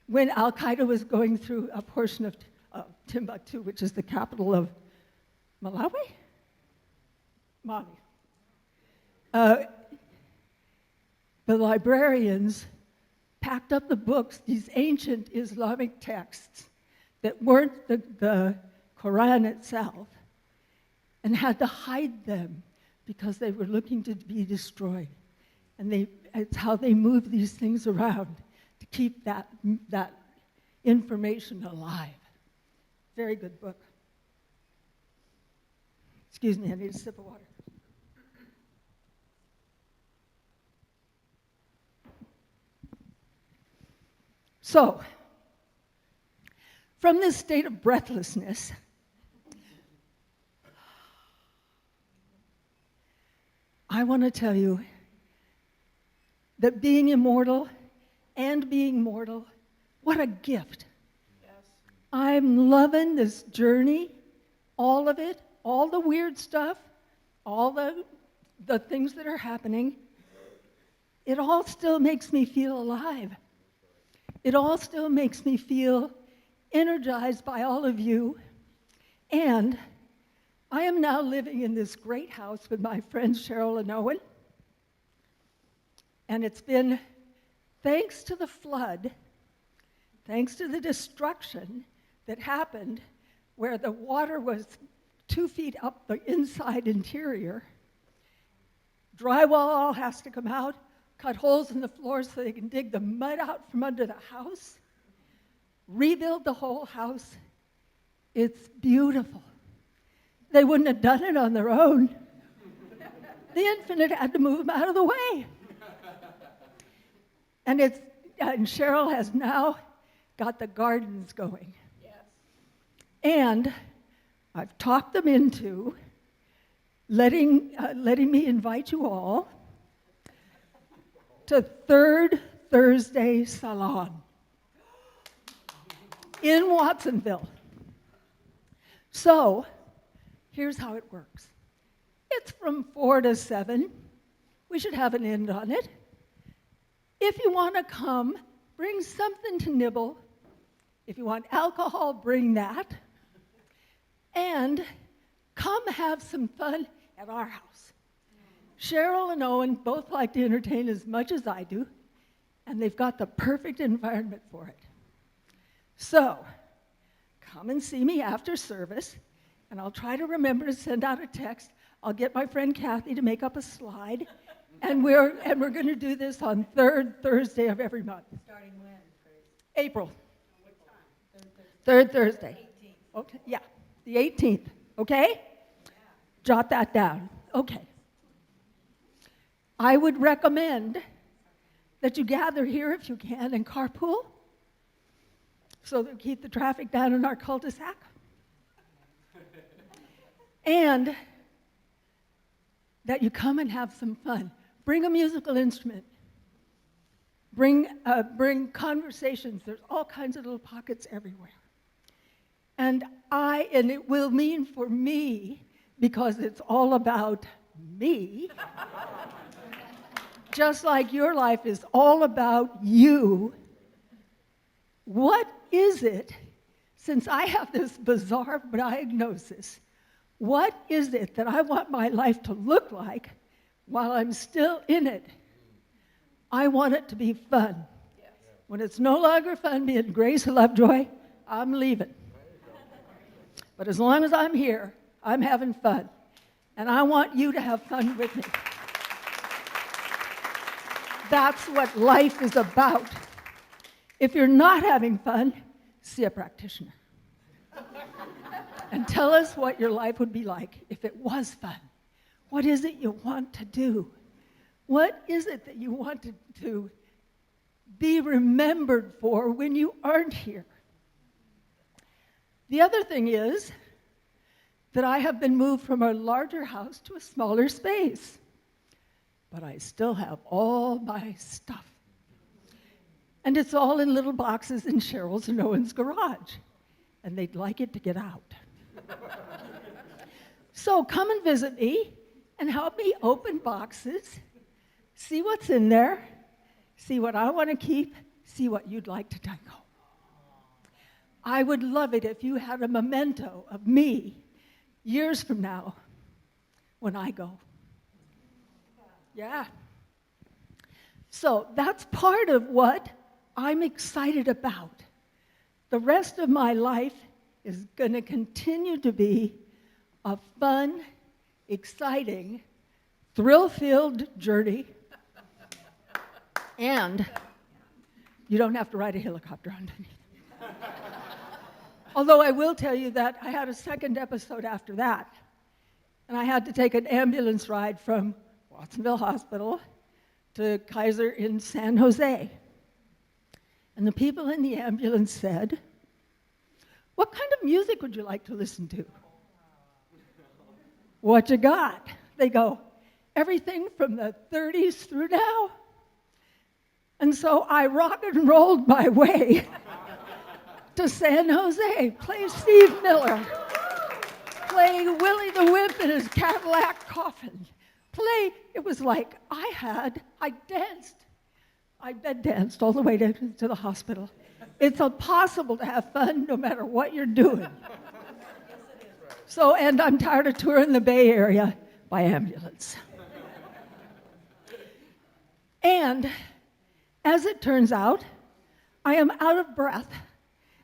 When Al-Qaeda was going through a portion of Timbuktu, which is the capital of Malawi? Mali. The librarians packed up the books, these ancient Islamic texts that weren't the Quran itself, and had to hide them because they were looking to be destroyed. And it's how they move these things around to keep that information alive. Very good book. Excuse me, I need a sip of water. So, from this state of breathlessness, I want to tell you that being immortal and being mortal, what a gift. Yes. I'm loving this journey, all of it, all the weird stuff, all the things that are happening. It all still makes me feel alive. It all still makes me feel energized by all of you. And I am now living in this great house with my friends Cheryl and Owen. And it's been thanks to the flood, thanks to the destruction that happened where the water was 2 feet up the inside interior. Drywall all has to come out, cut holes in the floor so they can dig the mud out from under the house, rebuild the whole house. It's beautiful. They wouldn't have done it on their own. The infinite had to move them out of the way. And Cheryl has now got the gardens going. Yes. And I've talked them into letting me invite you all to Third Thursday Salon in Watsonville. So, here's how it works. It's from 4 to 7. We should have an end on it. If you want to come, bring something to nibble. If you want alcohol, bring that. And come have some fun at our house. Cheryl and Owen both like to entertain as much as I do, and they've got the perfect environment for it. So, come and see me after service, and I'll try to remember to send out a text. I'll get my friend Kathy to make up a slide, and we're going to do this on third Thursday of every month. Starting when, Chris? April. What time? Third Thursday. Okay, yeah, the 18th, okay? Jot that down. Okay. I would recommend that you gather here if you can and carpool so that we keep the traffic down in our cul-de-sac. And that you come and have some fun. Bring a musical instrument. Bring conversations. There's all kinds of little pockets everywhere. And it will mean for me, because it's all about me, just like your life is all about you, what is it, since I have this bizarre diagnosis, what is it that I want my life to look like while I'm still in it? I want it to be fun. Yes. When it's no longer fun being Grace Lovejoy, I'm leaving. But as long as I'm here, I'm having fun. And I want you to have fun with me. That's what life is about. If you're not having fun, see a practitioner. And tell us what your life would be like if it was fun. What is it you want to do? What is it that you want to be remembered for when you aren't here? The other thing is that I have been moved from a larger house to a smaller space, but I still have all my stuff. And it's all in little boxes in Cheryl's and Owen's garage, and they'd like it to get out. So come and visit me and help me open boxes, see what's in there, see what I want to keep, see what you'd like to take home. I would love it if you had a memento of me years from now when I go. Yeah. So that's part of what I'm excited about. The rest of my life is going to continue to be a fun, exciting, thrill-filled journey. And you don't have to ride a helicopter underneath. Although I will tell you that I had a second episode after that, and I had to take an ambulance ride from Watsonville Hospital to Kaiser in San Jose. And the people in the ambulance said, "What kind of music would you like to listen to?" "What you got?" They go, "Everything from the 30s through now." And so I rock and rolled my way to San Jose, play Steve Miller, play Willie the Wimp in his Cadillac coffin, it was like I danced. I bed danced all the way to the hospital. It's impossible to have fun no matter what you're doing. So, and I'm tired of touring the Bay Area by ambulance. And as it turns out, I am out of breath,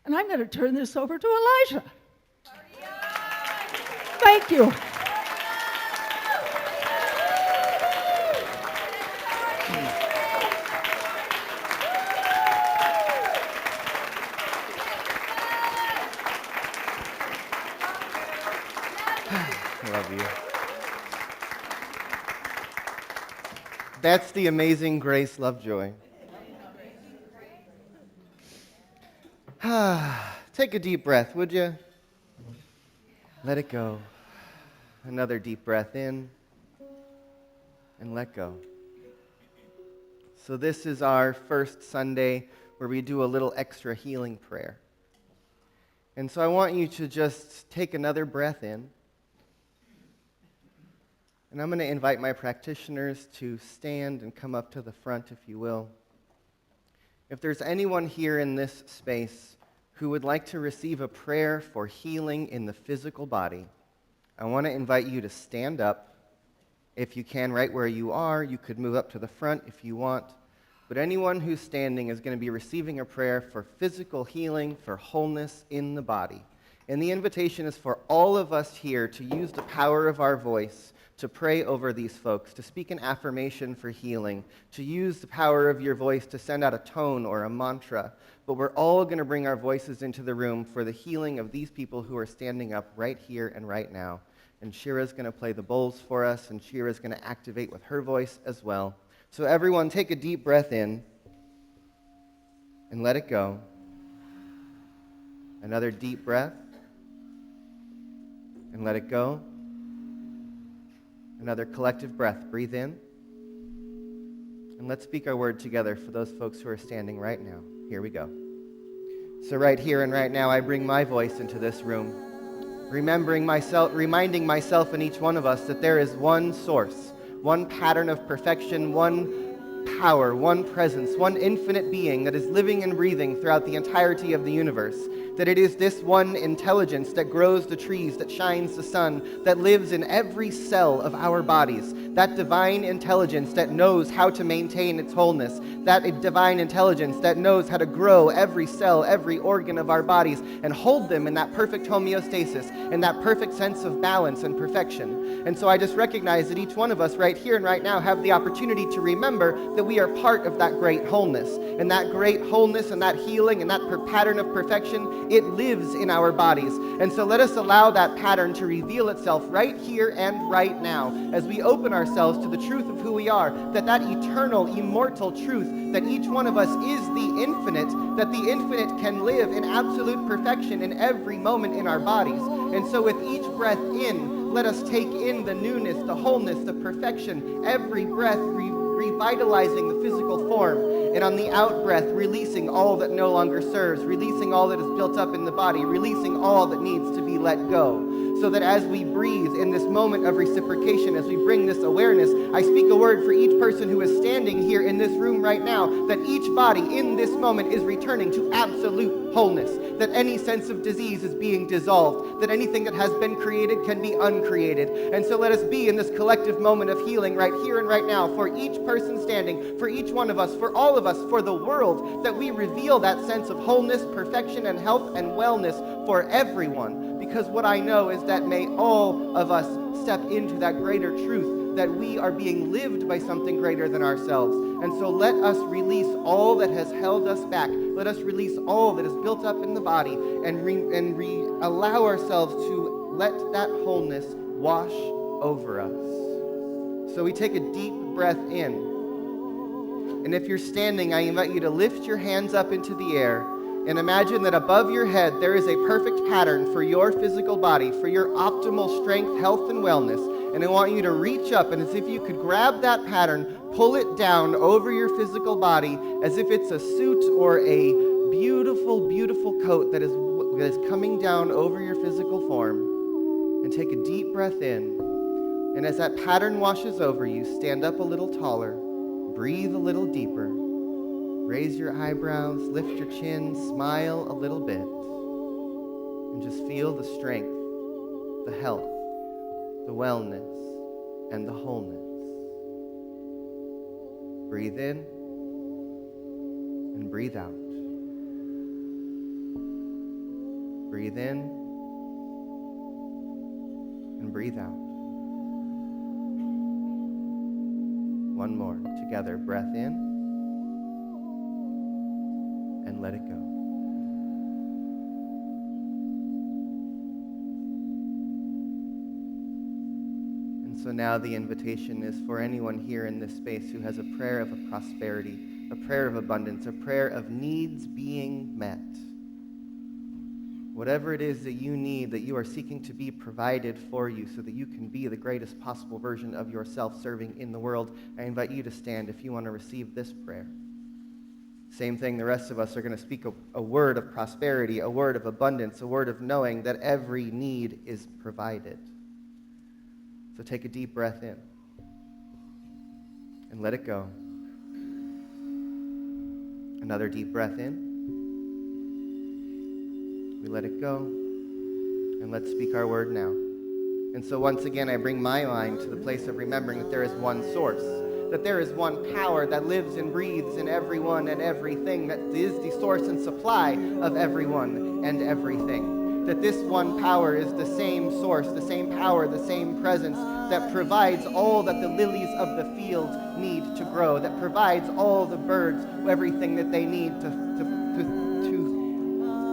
and I'm going to turn this over to Elijah. Thank you. I love you. That's the amazing Grace Lovejoy. Take a deep breath, would you? Let it go. Another deep breath in and let go. So this is our first Sunday where we do a little extra healing prayer. And so I want you to just take another breath in. And I'm going to invite my practitioners to stand and come up to the front, if you will. If there's anyone here in this space who would like to receive a prayer for healing in the physical body, I want to invite you to stand up. If you can, right where you are, you could move up to the front if you want. But anyone who's standing is going to be receiving a prayer for physical healing, for wholeness in the body. And the invitation is for all of us here to use the power of our voice to pray over these folks, to speak an affirmation for healing, to use the power of your voice to send out a tone or a mantra. But we're all going to bring our voices into the room for the healing of these people who are standing up right here and right now. And Shira's going to play the bowls for us, and Shira's going to activate with her voice as well. So everyone, take a deep breath in and let it go. Another deep breath and let it go. Another collective breath. Breathe in. And let's speak our word together for those folks who are standing right now. Here we go. So right here and right now, I bring my voice into this room, reminding myself and each one of us that there is one source, one pattern of perfection, one power, one presence, one infinite being that is living and breathing throughout the entirety of the universe. That it is this one intelligence that grows the trees, that shines the sun, that lives in every cell of our bodies. That divine intelligence that knows how to maintain its wholeness. That divine intelligence that knows how to grow every cell, every organ of our bodies and hold them in that perfect homeostasis, in that perfect sense of balance and perfection. And so I just recognize that each one of us right here and right now have the opportunity to remember that we are part of that great wholeness. And that great wholeness and that healing and that pattern of perfection, it lives in our bodies. And so let us allow that pattern to reveal itself right here and right now as we open ourselves to the truth of who we are, that eternal, immortal truth, that each one of us is the infinite, that the infinite can live in absolute perfection in every moment in our bodies. And so with each breath in, let us take in the newness, the wholeness, the perfection, every breath revitalizing the physical form, and on the out-breath, releasing all that no longer serves, releasing all that is built up in the body, releasing all that needs to be let go. So that as we breathe in this moment of reciprocation, as we bring this awareness, I speak a word for each person who is standing here in this room right now, that each body in this moment is returning to absolute wholeness, that any sense of disease is being dissolved, that anything that has been created can be uncreated. And so let us be in this collective moment of healing right here and right now for each person standing, for each one of us, for all of us, for the world, that we reveal that sense of wholeness, perfection, and health and wellness for everyone. Because what I know is that may all of us step into that greater truth, that we are being lived by something greater than ourselves. And so let us release all that has held us back. Let us release all that is built up in the body and allow ourselves to let that wholeness wash over us. So we take a deep breath in. And if you're standing, I invite you to lift your hands up into the air and imagine that above your head there is a perfect pattern for your physical body, for your optimal strength, health, and wellness. And I want you to reach up, and as if you could grab that pattern, pull it down over your physical body as if it's a suit or a beautiful, beautiful coat that is coming down over your physical form. And take a deep breath in. And as that pattern washes over you, stand up a little taller, breathe a little deeper, raise your eyebrows, lift your chin, smile a little bit, and just feel the strength, the health, the wellness, and the wholeness. Breathe in and breathe out. Breathe in and breathe out. One more. Together, breath in and let it go. And so now the invitation is for anyone here in this space who has a prayer of prosperity, a prayer of abundance, a prayer of needs being met. Whatever it is that you need, that you are seeking to be provided for you so that you can be the greatest possible version of yourself serving in the world, I invite you to stand if you want to receive this prayer. Same thing, the rest of us are going to speak a word of prosperity, a word of abundance, a word of knowing that every need is provided. So take a deep breath in and let it go. Another deep breath in. We let it go, and let's speak our word now. And so once again, I bring my mind to the place of remembering that there is one source, that there is one power that lives and breathes in everyone and everything, that is the source and supply of everyone and everything. that this one power is the same source, the same power, the same presence that provides all that the lilies of the field need to grow, that provides all the birds everything that they need to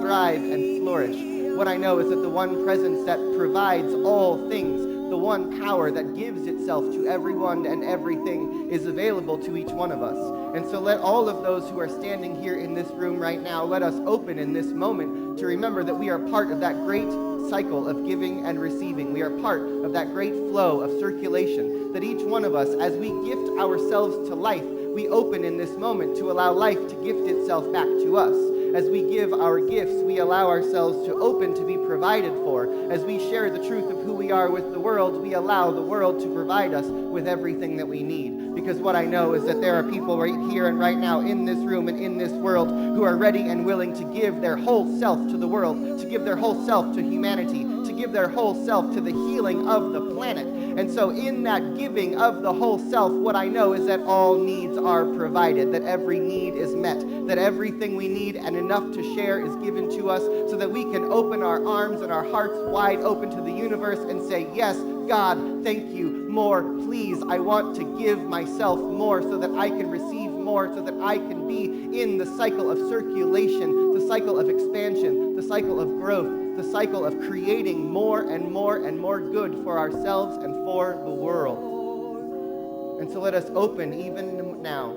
thrive and flourish. What I know is that the one presence that provides all things, the one power that gives itself to everyone and everything, is available to each one of us. And so let all of those who are standing here in this room right now, let us open in this moment to remember that we are part of that great cycle of giving and receiving. We are part of that great flow of circulation, that each one of us, as we gift ourselves to life, we open in this moment to allow life to gift itself back to us. As we give our gifts, we allow ourselves to open to be provided for. As we share the truth of who we are with the world, we allow the world to provide us with everything that we need. Because what I know is that there are people right here and right now in this room and in this world who are ready and willing to give their whole self to the world, to give their whole self to humanity, to give their whole self to the healing of the planet. And so in that giving of the whole self, what I know is that all needs are provided, that every need is met, that everything we need and enough to share is given to us so that we can open our arms and our hearts wide open to the universe and say, yes, God, thank you, more, please. I want to give myself more so that I can receive more, so that I can be in the cycle of circulation, the cycle of expansion, the cycle of growth, the cycle of creating more and more and more good for ourselves and for the world. And so let us open even now,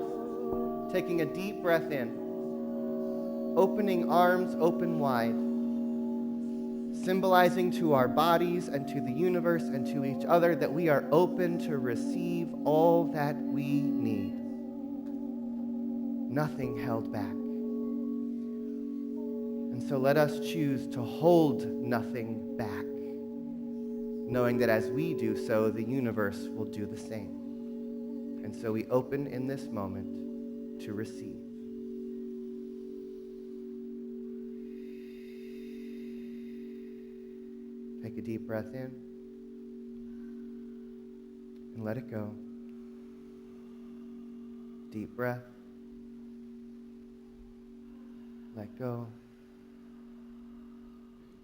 taking a deep breath in, opening arms open wide, symbolizing to our bodies and to the universe and to each other that we are open to receive all that we need. Nothing held back. And so let us choose to hold nothing back, knowing that as we do so, the universe will do the same. And so we open in this moment to receive. Take a deep breath in and let it go. Deep breath. Let go.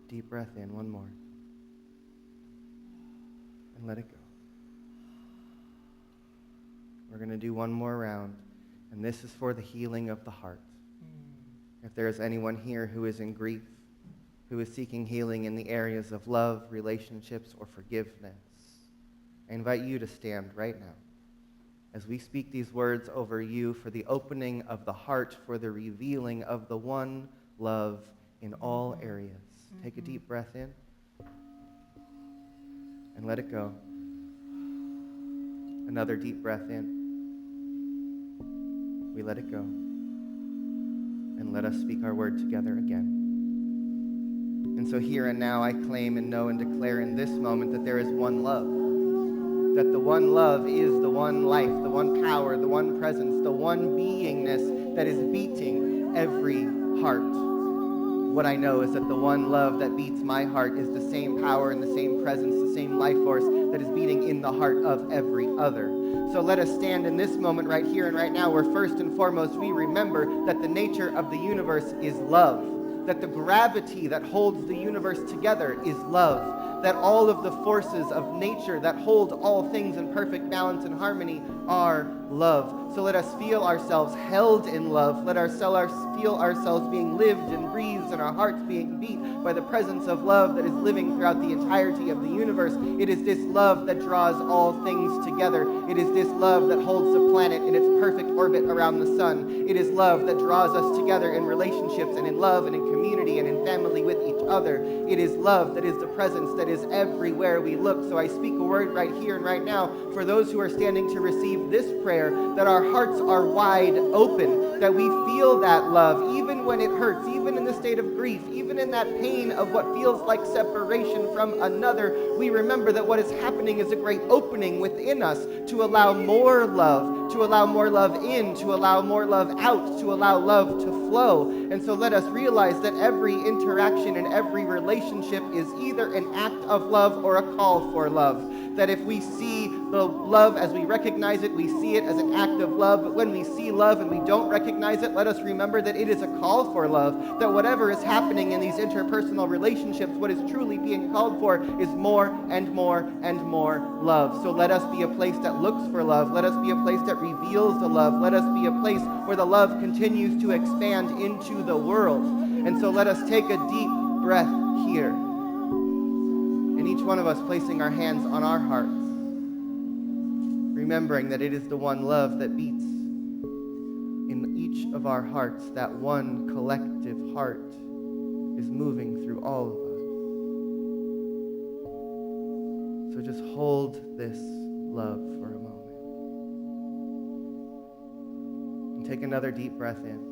Deep breath in, one more. And let it go. We're going to do one more round, and this is for the healing of the heart. If there is anyone here who is in grief, who is seeking healing in the areas of love, relationships, or forgiveness, I invite you to stand right now as we speak these words over you for the opening of the heart, for the revealing of the one love in all areas. Take a deep breath in and let it go. Another deep breath in. We let it go. And let us speak our word together again. And so here and now I claim and know and declare in this moment that there is one love. That the one love is the one life, the one power, the one presence, the one beingness that is beating every heart. What I know is that the one love that beats my heart is the same power and the same presence, the same life force that is beating in the heart of every other. So let us stand in this moment right here and right now where first and foremost we remember that the nature of the universe is love, that the gravity that holds the universe together is love, that all of the forces of nature that hold all things in perfect balance and harmony are love. So let us feel ourselves held in love. Let us feel ourselves being lived and breathed and our hearts being beat by the presence of love that is living throughout the entirety of the universe. It is this love that draws all things together. It is this love that holds the planet in its perfect orbit around the sun. It is love that draws us together in relationships and in love and in community and in family with each other. It is love that is the presence that is everywhere we look. So I speak a word right here and right now for those who are standing to receive this prayer, that our hearts are wide open, that we feel that love, even when it hurts, even in the state of grief, even in that pain of what feels like separation from another. We remember that what is happening is a great opening within us to allow more love, to allow more love in, to allow more love out, to allow love to flow. And so let us realize that every interaction and every relationship is either an act of love or a call for love. that if we see the love as we recognize it, we see it as an act of love. But when we see love and we don't recognize it, let us remember that it is a call for love, that whatever is happening in these interpersonal relationships, what is truly being called for is more and more and more love. So let us be a place that looks for love. Let us be a place that reveals the love. Let us be a place where the love continues to expand into the world. And so let us take a deep breath here. And each one of us placing our hands on our hearts, remembering that it is the one love that beats in each of our hearts. That one collective heart is moving through all of us. So just hold this love for a moment. And take another deep breath in.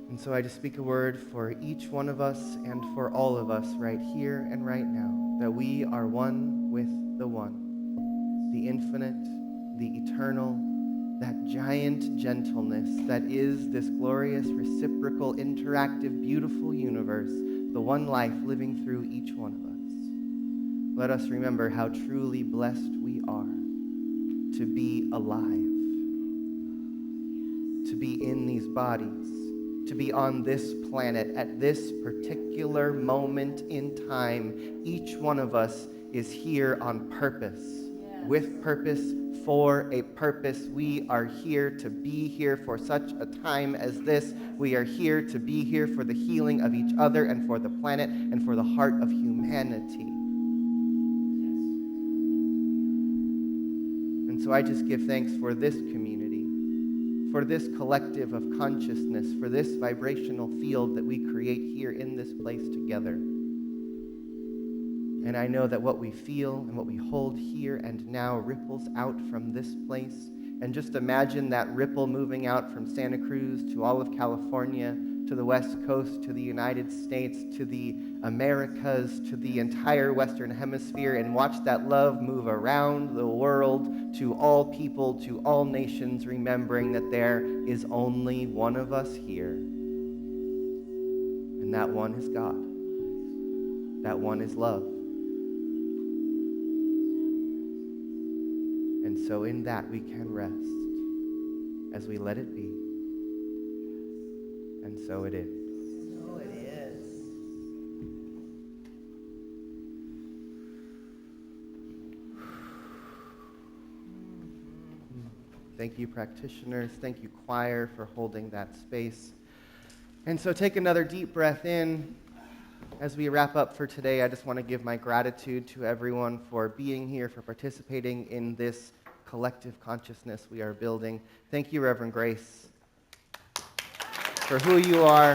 And so I just speak a word for each one of us and for all of us right here and right now, that we are one with the one, the infinite, the eternal, that giant gentleness that is this glorious, reciprocal, interactive, beautiful universe, the one life living through each one of us. Let us remember how truly blessed we are to be alive, to be in these bodies, to be on this planet at this particular moment in time. Each one of us is here on purpose, with purpose, for a purpose. We are here to be here for such a time as this. We are here to be here for the healing of each other and for the planet and for the heart of humanity. And so I just give thanks for this community, for this collective of consciousness, for this vibrational field that we create here in this place together. And I know that what we feel and what we hold here and now ripples out from this place. And just imagine that ripple moving out from Santa Cruz to all of California, to the West Coast, to the United States, to the Americas, to the entire Western Hemisphere, and watch that love move around the world to all people, to all nations, remembering that there is only one of us here. And that one is God. That one is love. And so in that we can rest as we let it be. And so it is. So it is. Thank you, practitioners. Thank you, choir, for holding that space. And so take another deep breath in. As we wrap up for today, I just want to give my gratitude to everyone for being here, for participating in this collective consciousness we are building. Thank you, Reverend Grace, for who you are.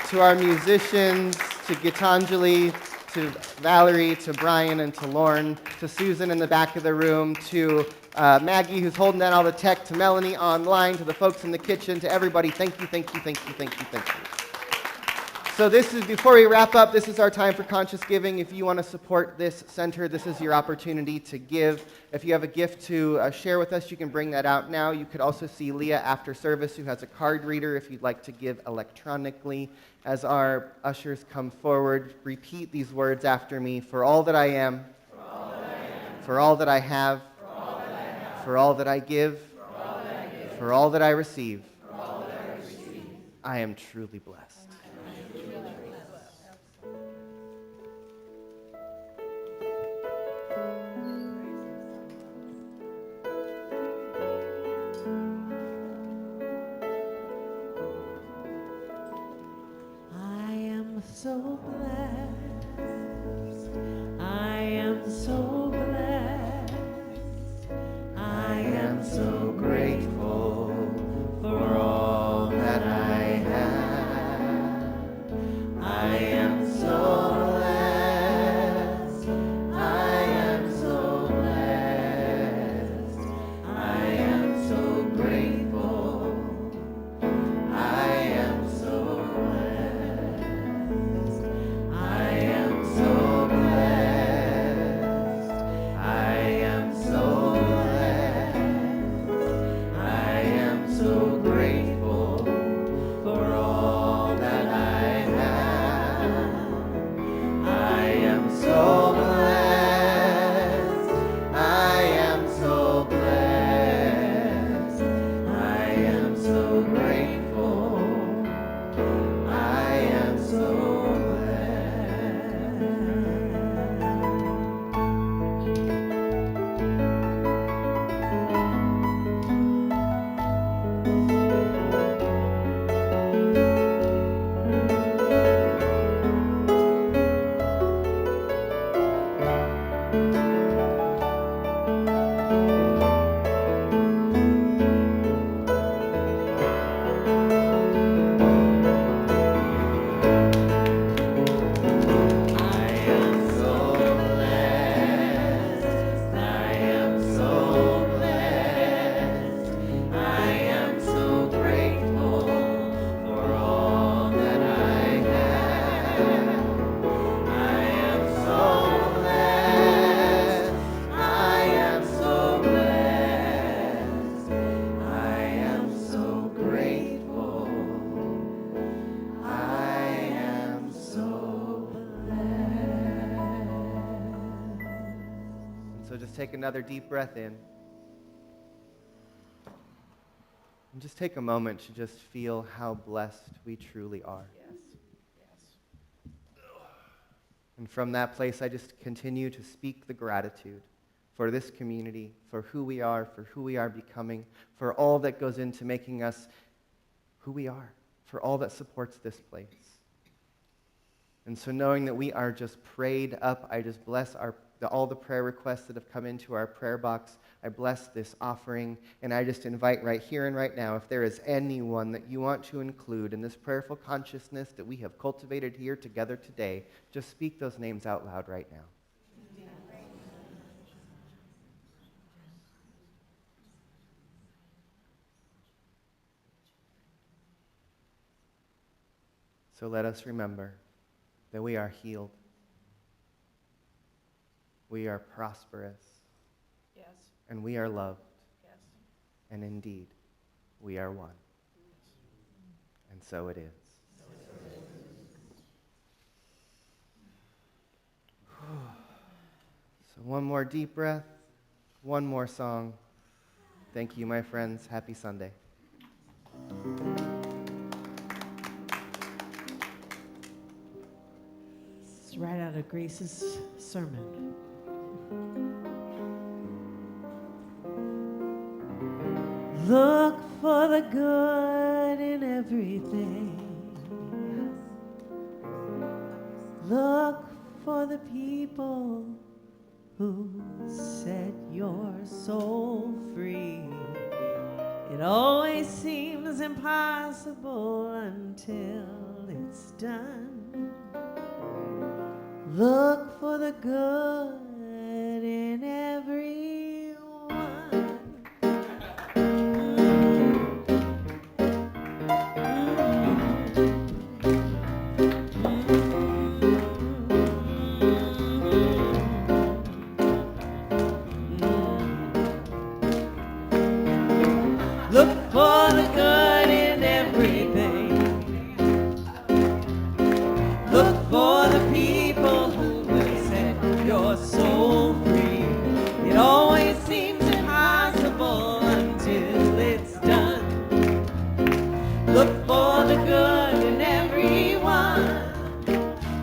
To our musicians, to Gitanjali, to Valerie, to Brian, and to Lauren, to Susan in the back of the room, to Maggie, who's holding down all the tech, to Melanie online, to the folks in the kitchen, to everybody, thank you, thank you, thank you, thank you, thank you. So this is, before we wrap up, this is our time for conscious giving. If you want to support this center, this is your opportunity to give. If you have a gift to share with us, you can bring that out now. You could also see Leah after service, who has a card reader, if you'd like to give electronically. As our ushers come forward, repeat these words after me. For all that I am, for all that I have, for all that I give, for all that I receive, I am truly blessed. I am so blessed. I am so blessed. I am so Grateful for all that I have. I am so blessed. I am so blessed. I am so grateful. I am so blessed. I am Just take another deep breath in. And just take a moment to just feel how blessed we truly are. And from that place, I just continue to speak the gratitude for this community, for who we are becoming, for all that goes into making us who we are, for all that supports this place. And so knowing that we are just prayed up, I just bless all the prayer requests that have come into our prayer box. I bless this offering, and I just invite right here and right now, if there is anyone that you want to include in this prayerful consciousness that we have cultivated here together today, just speak those names out loud right now. So let us remember that we are healed. We are prosperous. Yes. And we are loved. Yes. And indeed, we are one. And so it is. So one more deep breath, one more song. Thank you, my friends. Happy Sunday. It's right out of Grace's sermon. Look for the good in everything. Look for the people who set your soul free. It always seems impossible until it's done. Look for the good in everyone. Look for the good in everything. Look for the people who will set your soul free. It always seems impossible until it's done. Look for the good in everyone.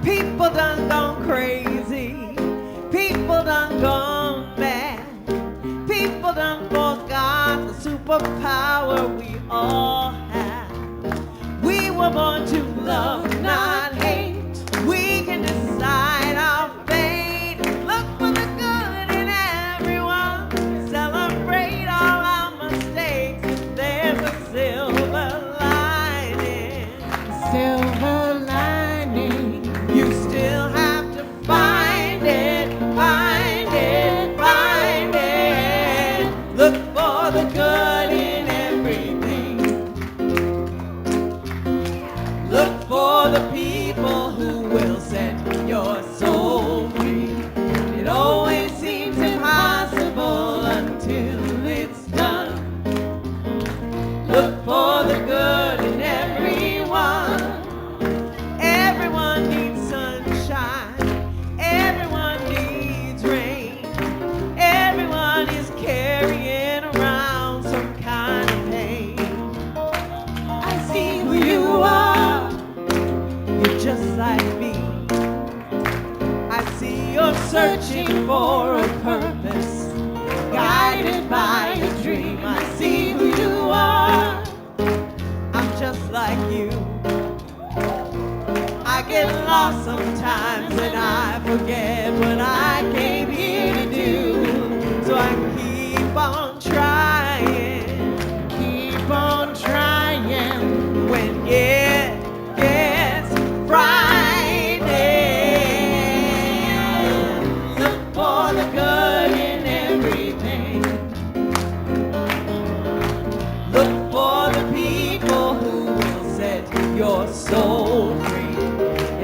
People done gone crazy. People done gone bad. People done forgot the superpower we all have. We were born to love, not hate. We can decide our fate. Look for the good in everyone. Celebrate all our mistakes. There's a silver lining. Silver lining. You still have to find it, find it, find it. Look for the good in everything. Look for the people who will set your soul free. It always seems impossible until it's done. Look for the good in everyone. Everyone needs sunshine. Everyone needs rain. Everyone is carrying around some kind of pain. I see who you are. You're just like me. I see you're searching for a purpose, guided by a dream. I see who you are. I'm just like you. I get lost sometimes and I forget what I came here to do. So I keep on trying when it gets frightening. Look for the good in everything. Look for the people who will set your soul free.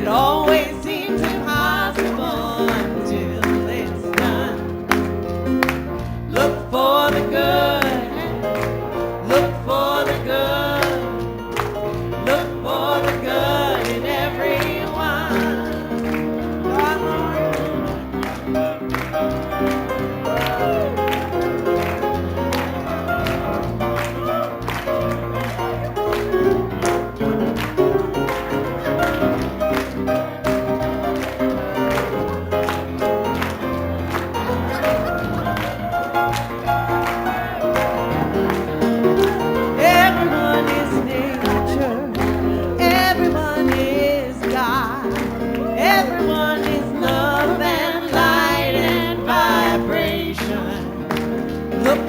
It always seems impossible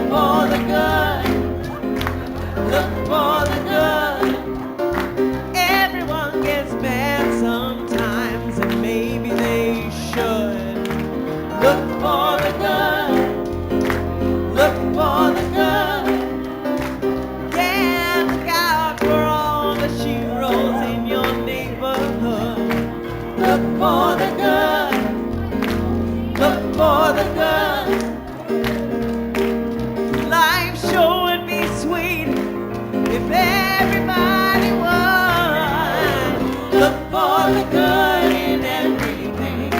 for the good. Look for the good. Everyone gets mad sometimes, and maybe they should. Look for the good. Look for the good. Yeah, look out for all the sheroes in your neighborhood. Look for the good. Look for the good. Life sure would be sweet if everybody would. Look for the good in everything.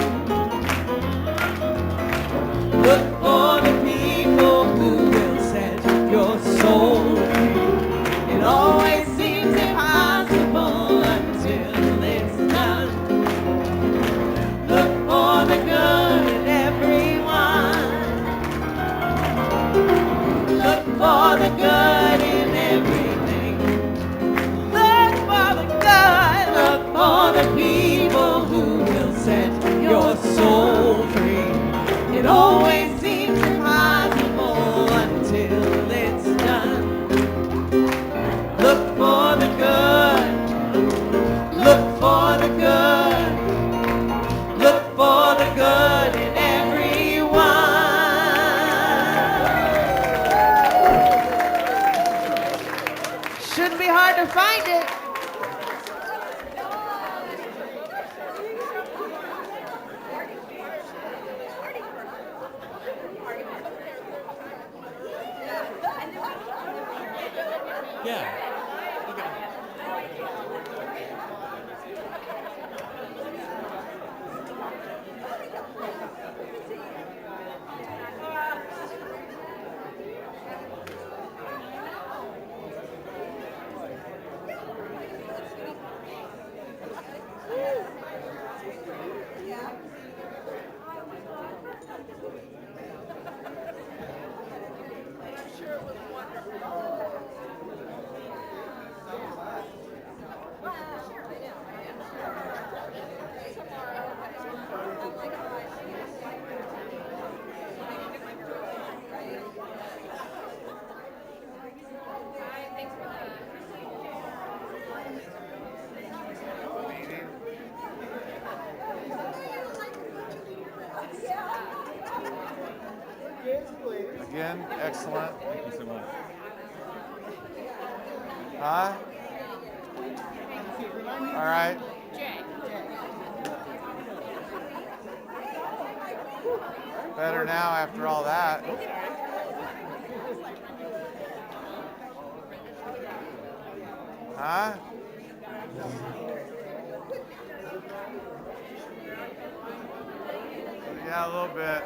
Look for the people who will set your soul free. It always seems impossible until it's done. Look for the good in everyone. Look for the good in everything. Look for the good. Look for the people who will set your soul free. It always seems impossible until it's done. Look for the good. Look for the good. Look for the good in everyone. Shouldn't be hard to find it. Again, excellent. Thank you so much. Huh? All right. Better now after all that. Huh? Yeah, a little bit.